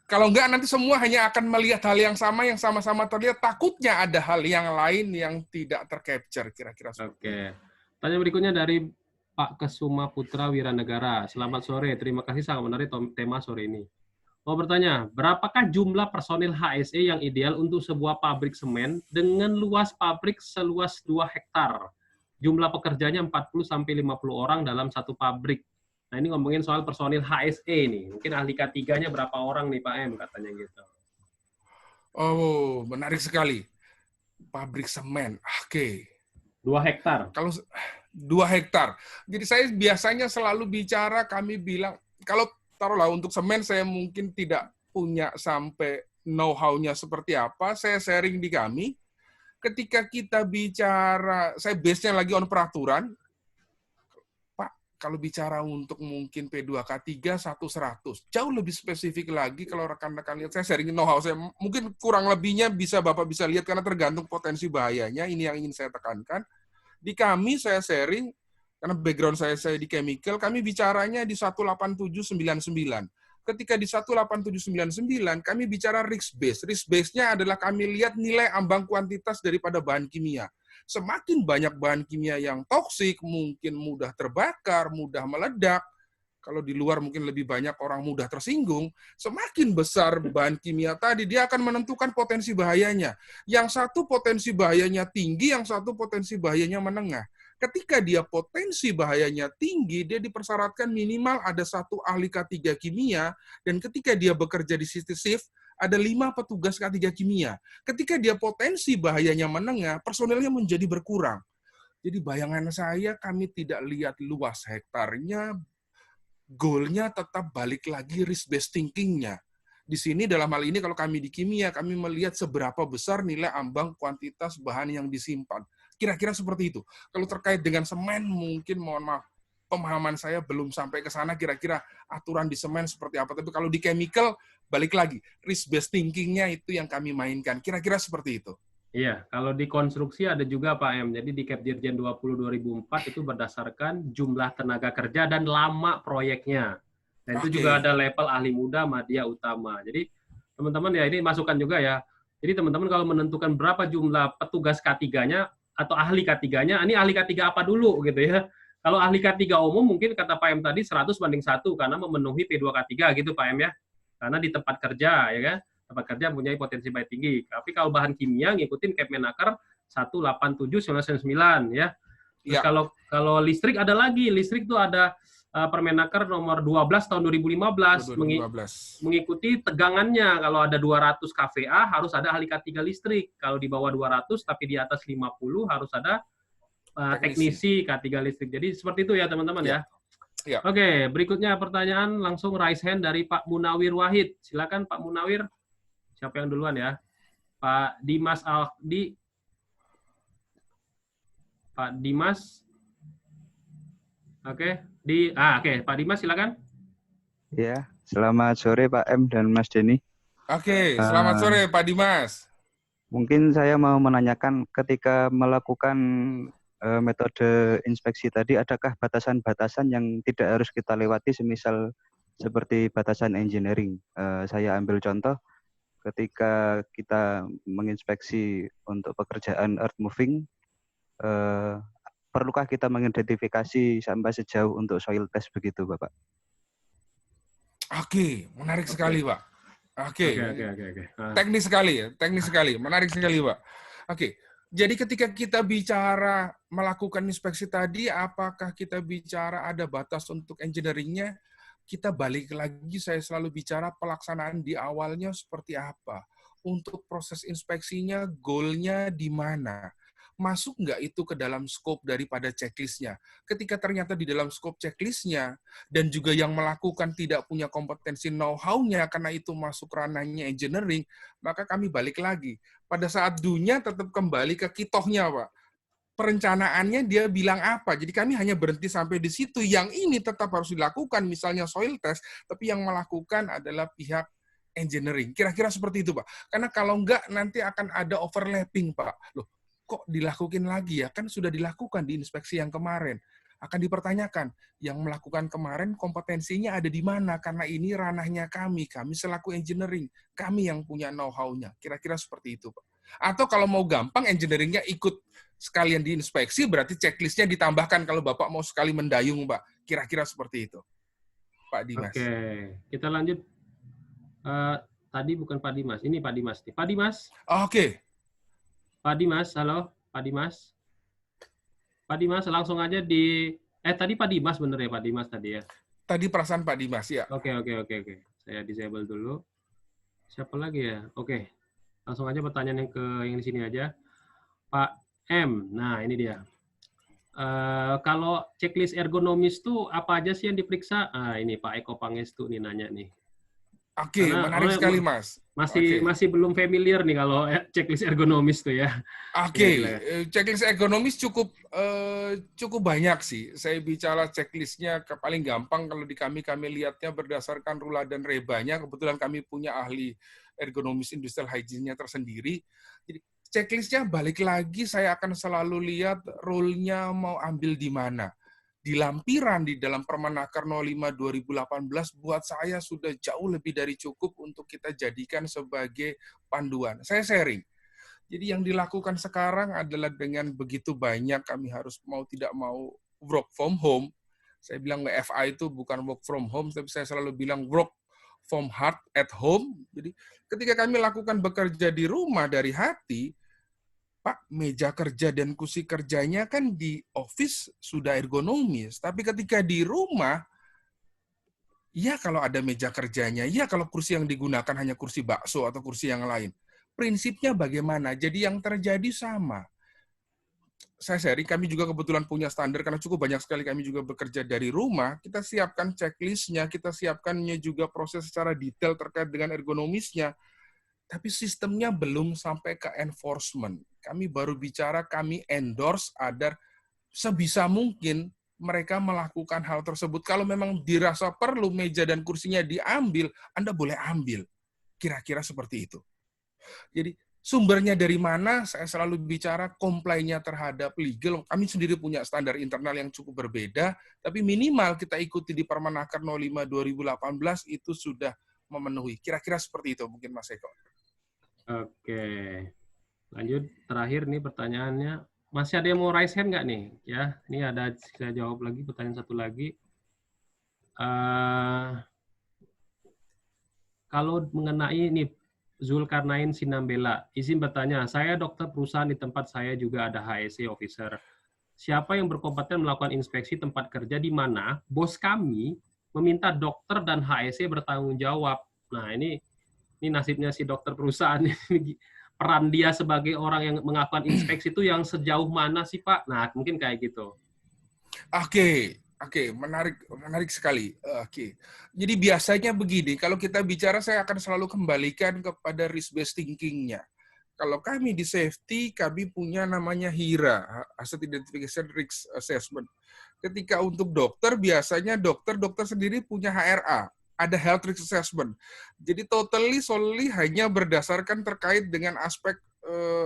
Kalau enggak, nanti semua hanya akan melihat hal yang sama terlihat. Takutnya ada hal yang lain yang tidak tercapture. Kira-kira seperti itu. Oke. Tanya berikutnya dari Pak Kesuma Putra Wiranegara. Selamat sore. Terima kasih, sangat menarik tema sore ini. Mau bertanya, berapakah jumlah personil HSE yang ideal untuk sebuah pabrik semen dengan luas pabrik seluas 2 hektar? Jumlah pekerjanya 40-50 orang dalam satu pabrik. Nah, ini ngomongin soal personil HSE nih. Mungkin ahli K3-nya berapa orang nih, Pak M, katanya gitu. Oh, menarik sekali. Pabrik semen. Oke. 2 hektar. Kalau 2 hektar. Jadi saya biasanya selalu bicara, kami bilang, kalau taruhlah untuk semen saya mungkin tidak punya sampai know-how-nya seperti apa, saya sharing di kami. Ketika kita bicara, saya base-nya lagi on peraturan, Pak, kalau bicara untuk mungkin P2K3, 100, jauh lebih spesifik lagi kalau rekan-rekan lihat, saya sharing know-how, saya mungkin kurang lebihnya Bapak bisa lihat, karena tergantung potensi bahayanya, ini yang ingin saya tekankan. Di kami, saya sharing, karena background saya di chemical, kami bicaranya di 18799. Ketika di 18799, kami bicara risk base. Risk base-nya adalah kami lihat nilai ambang kuantitas daripada bahan kimia. Semakin banyak bahan kimia yang toksik, mungkin mudah terbakar, mudah meledak. Kalau di luar mungkin lebih banyak orang mudah tersinggung. Semakin besar bahan kimia tadi, dia akan menentukan potensi bahayanya. Yang satu potensi bahayanya tinggi, yang satu potensi bahayanya menengah. Ketika dia potensi bahayanya tinggi, dia dipersyaratkan minimal ada 1 ahli K3 kimia, dan ketika dia bekerja di shift, ada 5 petugas K3 kimia. Ketika dia potensi bahayanya menengah, personelnya menjadi berkurang. Jadi bayangan saya, kami tidak lihat luas hektarnya, goalnya tetap balik lagi risk-based thinking-nya. Di sini dalam hal ini kalau kami di kimia, kami melihat seberapa besar nilai ambang kuantitas bahan yang disimpan. Kira-kira seperti itu. Kalau terkait dengan semen, mungkin mohon maaf, pemahaman saya belum sampai ke sana, kira-kira aturan di semen seperti apa. Tapi kalau di chemical, balik lagi, risk-based thinking-nya itu yang kami mainkan. Kira-kira seperti itu. Iya, kalau di konstruksi ada juga Pak M. Jadi di Kepdirjen 20/2004 itu berdasarkan jumlah tenaga kerja dan lama proyeknya. Dan itu juga ada level ahli muda, madya, utama. Jadi teman-teman ya, ini masukan juga ya. Jadi teman-teman kalau menentukan berapa jumlah petugas K3-nya, atau ahli K3-nya, ini ahli K3 apa dulu gitu ya. Kalau ahli K3 umum mungkin kata Pak M tadi 100/1 karena memenuhi P2K3 gitu Pak M ya. karena di tempat kerja, ya kan? Tempat kerja mempunyai potensi bahaya tinggi. Tapi kalau bahan kimia ngikutin Kepmenaker 187/99 ya. Terus kalau listrik ada lagi, listrik tuh ada Permenaker nomor 12 tahun 2015 mengikuti tegangannya. Kalau ada 200 kVA harus ada ahli K3 listrik. Kalau di bawah 200 tapi di atas 50 harus ada teknisi K3 listrik. Jadi seperti itu ya teman-teman ya. Ya. Oke, berikutnya pertanyaan langsung raise hand dari Pak Munawir Wahid. Silakan Pak Munawir. Siapa yang duluan ya? Pak Dimas Aldi. Pak Dimas. Oke, Pak Dimas silakan. Ya, selamat sore Pak M dan Mas Denny. Oke, selamat sore Pak Dimas. Mungkin saya mau menanyakan ketika melakukan metode inspeksi tadi, adakah batasan-batasan yang tidak harus kita lewati, semisal seperti batasan engineering? Saya ambil contoh, ketika kita menginspeksi untuk pekerjaan earth moving, perlukah kita mengidentifikasi sampai sejauh untuk soil test begitu, Bapak? Oke, menarik sekali, Pak. Oke. Teknis sekali, menarik sekali, Pak. Oke, jadi ketika kita bicara melakukan inspeksi tadi, apakah kita bicara ada batas untuk engineering-nya? Kita balik lagi, saya selalu bicara pelaksanaan di awalnya seperti apa. Untuk proses inspeksinya, goal-nya di mana? Masuk nggak itu ke dalam scope daripada checklist-nya? Ketika ternyata di dalam scope checklist-nya, dan juga yang melakukan tidak punya kompetensi know-how-nya, karena itu masuk ranahnya engineering, maka kami balik lagi. Pada saat dunia tetap kembali ke kitohnya, Pak. Perencanaannya dia bilang apa? Jadi kami hanya berhenti sampai di situ. Yang ini tetap harus dilakukan, misalnya soil test, tapi yang melakukan adalah pihak engineering. Kira-kira seperti itu, Pak. Karena kalau enggak, nanti akan ada overlapping, Pak. Loh, kok dilakukan lagi ya? Kan sudah dilakukan di inspeksi yang kemarin. Akan dipertanyakan, yang melakukan kemarin kompetensinya ada di mana? Karena ini ranahnya kami selaku engineering, kami yang punya know-how-nya. Kira-kira seperti itu, Pak. Atau kalau mau gampang, engineering-nya ikut sekalian diinspeksi, berarti checklist-nya ditambahkan kalau Bapak mau sekali mendayung, Pak. Kira-kira seperti itu, Pak Dimas. Oke, kita lanjut. Tadi bukan Pak Dimas, ini Pak Dimas. Pak Dimas. Oke. Pak Dimas, halo, Pak Dimas. Pak Dimas, langsung aja di... tadi Pak Dimas bener ya, Pak Dimas tadi ya? Tadi perasaan Pak Dimas, ya. Oke. Saya disable dulu. Siapa lagi ya? Oke. Langsung aja pertanyaan yang di sini aja. Pak M, nah ini dia. Kalau checklist ergonomis tuh apa aja sih yang diperiksa? Ini Pak Eko Pangestu nih nanya nih. Oke, menarik sekali, Mas. Masih belum familiar nih kalau checklist ergonomis tuh ya. Oke, checklist ergonomis cukup banyak sih. Saya bicara checklistnya paling gampang kalau di kami lihatnya berdasarkan Rula dan Rebanya. Kebetulan kami punya ahli ergonomis industrial hygiene-nya tersendiri. Jadi checklistnya balik lagi, saya akan selalu lihat role-nya mau ambil di mana. Di lampiran di dalam Permenaker 05 2018 buat saya sudah jauh lebih dari cukup untuk kita jadikan sebagai panduan. Saya sharing. Jadi yang dilakukan sekarang adalah dengan begitu banyak kami harus mau tidak mau work from home. Saya bilang WFA itu bukan work from home, tapi saya selalu bilang work from heart at home. Jadi ketika kami lakukan bekerja di rumah dari hati, Pak, meja kerja dan kursi kerjanya kan di office sudah ergonomis, tapi ketika di rumah, ya kalau ada meja kerjanya, ya kalau kursi yang digunakan hanya kursi bakso atau kursi yang lain. Prinsipnya bagaimana? Jadi yang terjadi sama. Saya sharing, kami juga kebetulan punya standar, karena cukup banyak sekali kami juga bekerja dari rumah, kita siapkan checklist-nya, kita siapkannya juga proses secara detail terkait dengan ergonomisnya, tapi sistemnya belum sampai ke enforcement. Kami baru bicara, kami endorse agar sebisa mungkin mereka melakukan hal tersebut. Kalau memang dirasa perlu meja dan kursinya diambil, Anda boleh ambil. Kira-kira seperti itu. Jadi sumbernya dari mana? Saya selalu bicara comply-nya terhadap legal. Kami sendiri punya standar internal yang cukup berbeda, tapi minimal kita ikuti di Permenaker 05 2018 itu sudah memenuhi. Kira-kira seperti itu mungkin Mas Eko. Oke. Lanjut, terakhir nih pertanyaannya. Masih ada yang mau raise hand nggak nih? Ya, ini ada, saya jawab lagi pertanyaan satu lagi. kalau mengenai ini Zulkarnain Sinambela, izin bertanya, saya dokter perusahaan, di tempat saya juga ada HSE officer. Siapa yang berkompeten melakukan inspeksi tempat kerja di mana bos kami meminta dokter dan HSE bertanggung jawab. Nah, ini nasibnya si dokter perusahaan. Peran dia sebagai orang yang melakukan inspeksi itu yang sejauh mana sih, Pak? Nah, mungkin kayak gitu. Oke, menarik sekali. Oke. Jadi biasanya begini, kalau kita bicara saya akan selalu kembalikan kepada risk-based thinking-nya. Kalau kami di safety, kami punya namanya HIRA, Asset Identification Risk Assessment. Ketika untuk dokter, biasanya dokter sendiri punya HRA, ada Health Risk Assessment. Jadi solely hanya berdasarkan terkait dengan aspek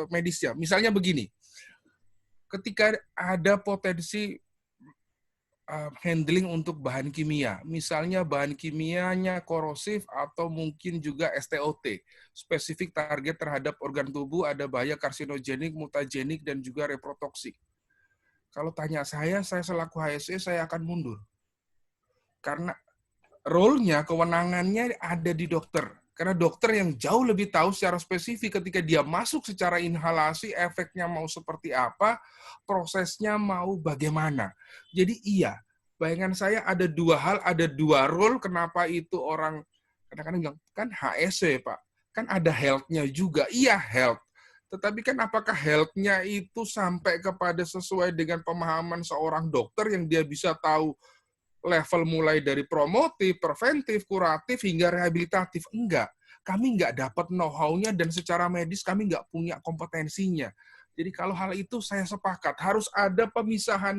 medisnya. Misalnya begini, ketika ada potensi handling untuk bahan kimia, misalnya bahan kimianya korosif atau mungkin juga STOT, spesifik target terhadap organ tubuh, ada bahaya karsinogenik, mutagenik, dan juga reprotoksik. Kalau tanya saya selaku HSE, saya akan mundur. Karena role-nya, kewenangannya ada di dokter. Karena dokter yang jauh lebih tahu secara spesifik ketika dia masuk secara inhalasi, efeknya mau seperti apa, prosesnya mau bagaimana. Jadi iya, bayangan saya ada dua hal, ada dua role, kenapa itu orang kadang-kadang bilang, kan HSE Pak, kan ada health-nya juga. Iya, health. Tetapi kan apakah health-nya itu sampai kepada sesuai dengan pemahaman seorang dokter yang dia bisa tahu level mulai dari promotif, preventif, kuratif, hingga rehabilitatif? Enggak. Kami enggak dapat know-how-nya dan secara medis kami enggak punya kompetensinya. Jadi kalau hal itu saya sepakat, harus ada pemisahan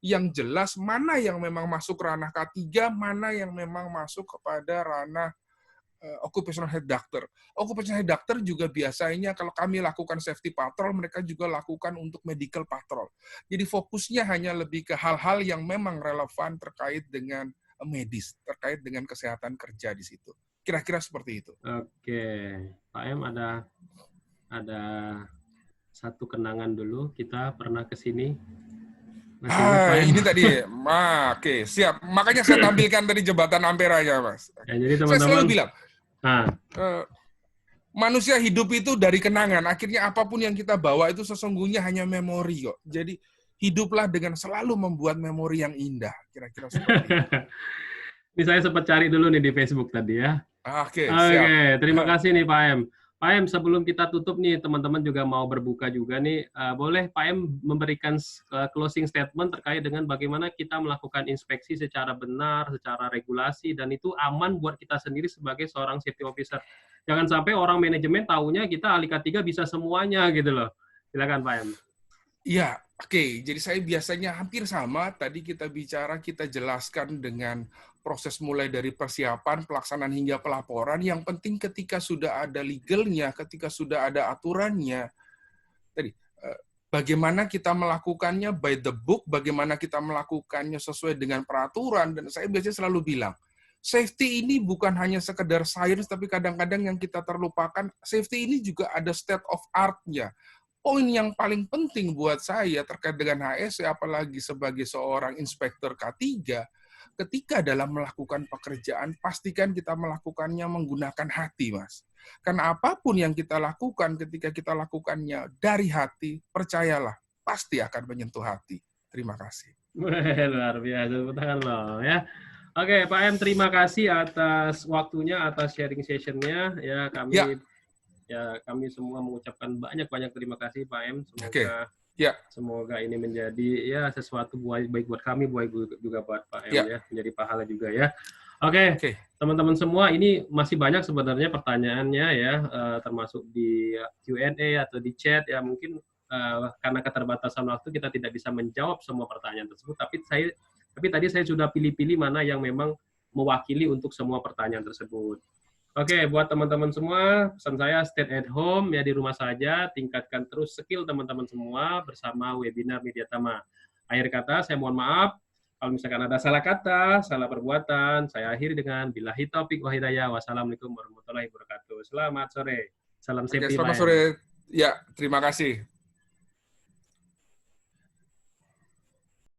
yang jelas, mana yang memang masuk ranah K3, mana yang memang masuk kepada ranah occupational health doctor. Occupational health doctor juga biasanya kalau kami lakukan safety patrol, mereka juga lakukan untuk medical patrol. Jadi fokusnya hanya lebih ke hal-hal yang memang relevan terkait dengan medis, terkait dengan kesehatan kerja di situ. Kira-kira seperti itu. Oke, Pak M ada satu kenangan dulu, kita pernah ke sini. Ini tadi, oke, siap. Makanya saya tampilkan tadi jembatan Ampera-nya, Mas. Ya, jadi teman-teman, saya selalu bilang, manusia hidup itu dari kenangan. Akhirnya apapun yang kita bawa itu sesungguhnya hanya memori kok. Jadi hiduplah dengan selalu membuat memori yang indah. Kira-kira seperti itu. Ini saya sempat cari dulu nih di Facebook tadi ya. Oke, siap. Terima kasih nih Pak M. Pak M, sebelum kita tutup nih, teman-teman juga mau berbuka juga nih. Boleh Pak M memberikan closing statement terkait dengan bagaimana kita melakukan inspeksi secara benar, secara regulasi, dan itu aman buat kita sendiri sebagai seorang safety officer. Jangan sampai orang manajemen taunya kita ahli K3 bisa semuanya gitu loh. Silakan Pak M. Iya, oke. Jadi saya biasanya hampir sama. Tadi kita jelaskan dengan proses mulai dari persiapan, pelaksanaan hingga pelaporan. Yang penting ketika sudah ada legalnya, ketika sudah ada aturannya, tadi bagaimana kita melakukannya by the book, bagaimana kita melakukannya sesuai dengan peraturan. Dan saya biasanya selalu bilang, safety ini bukan hanya sekedar science, tapi kadang-kadang yang kita terlupakan, safety ini juga ada state of art-nya. Poin yang paling penting buat saya terkait dengan HSE, apalagi sebagai seorang inspektur K3, ketika dalam melakukan pekerjaan, pastikan kita melakukannya menggunakan hati, Mas. Karena apapun yang kita lakukan, ketika kita lakukannya dari hati, percayalah, pasti akan menyentuh hati. Terima kasih. Luar biasa, tangan loh ya. Oke, Pak M, terima kasih atas waktunya, atas sharing session-nya. Ya, kami semua mengucapkan banyak-banyak terima kasih Pak M. Semoga ini menjadi ya sesuatu baik buat kami, baik juga buat Pak M ya, menjadi pahala juga ya. Oke. Teman-teman semua, ini masih banyak sebenarnya pertanyaannya ya, termasuk di Q&A atau di chat ya. Mungkin karena keterbatasan waktu kita tidak bisa menjawab semua pertanyaan tersebut, tapi tadi saya sudah pilih-pilih mana yang memang mewakili untuk semua pertanyaan tersebut. Oke, buat teman-teman semua, pesan saya stay at home, ya di rumah saja, tingkatkan terus skill teman-teman semua bersama webinar Media Tama. Akhir kata, saya mohon maaf, kalau misalkan ada salah kata, salah perbuatan, saya akhiri dengan billahi taufiq wa hidayah. Wassalamualaikum warahmatullahi wabarakatuh. Selamat sore. Salam safety. Selamat sore. Ya, terima kasih.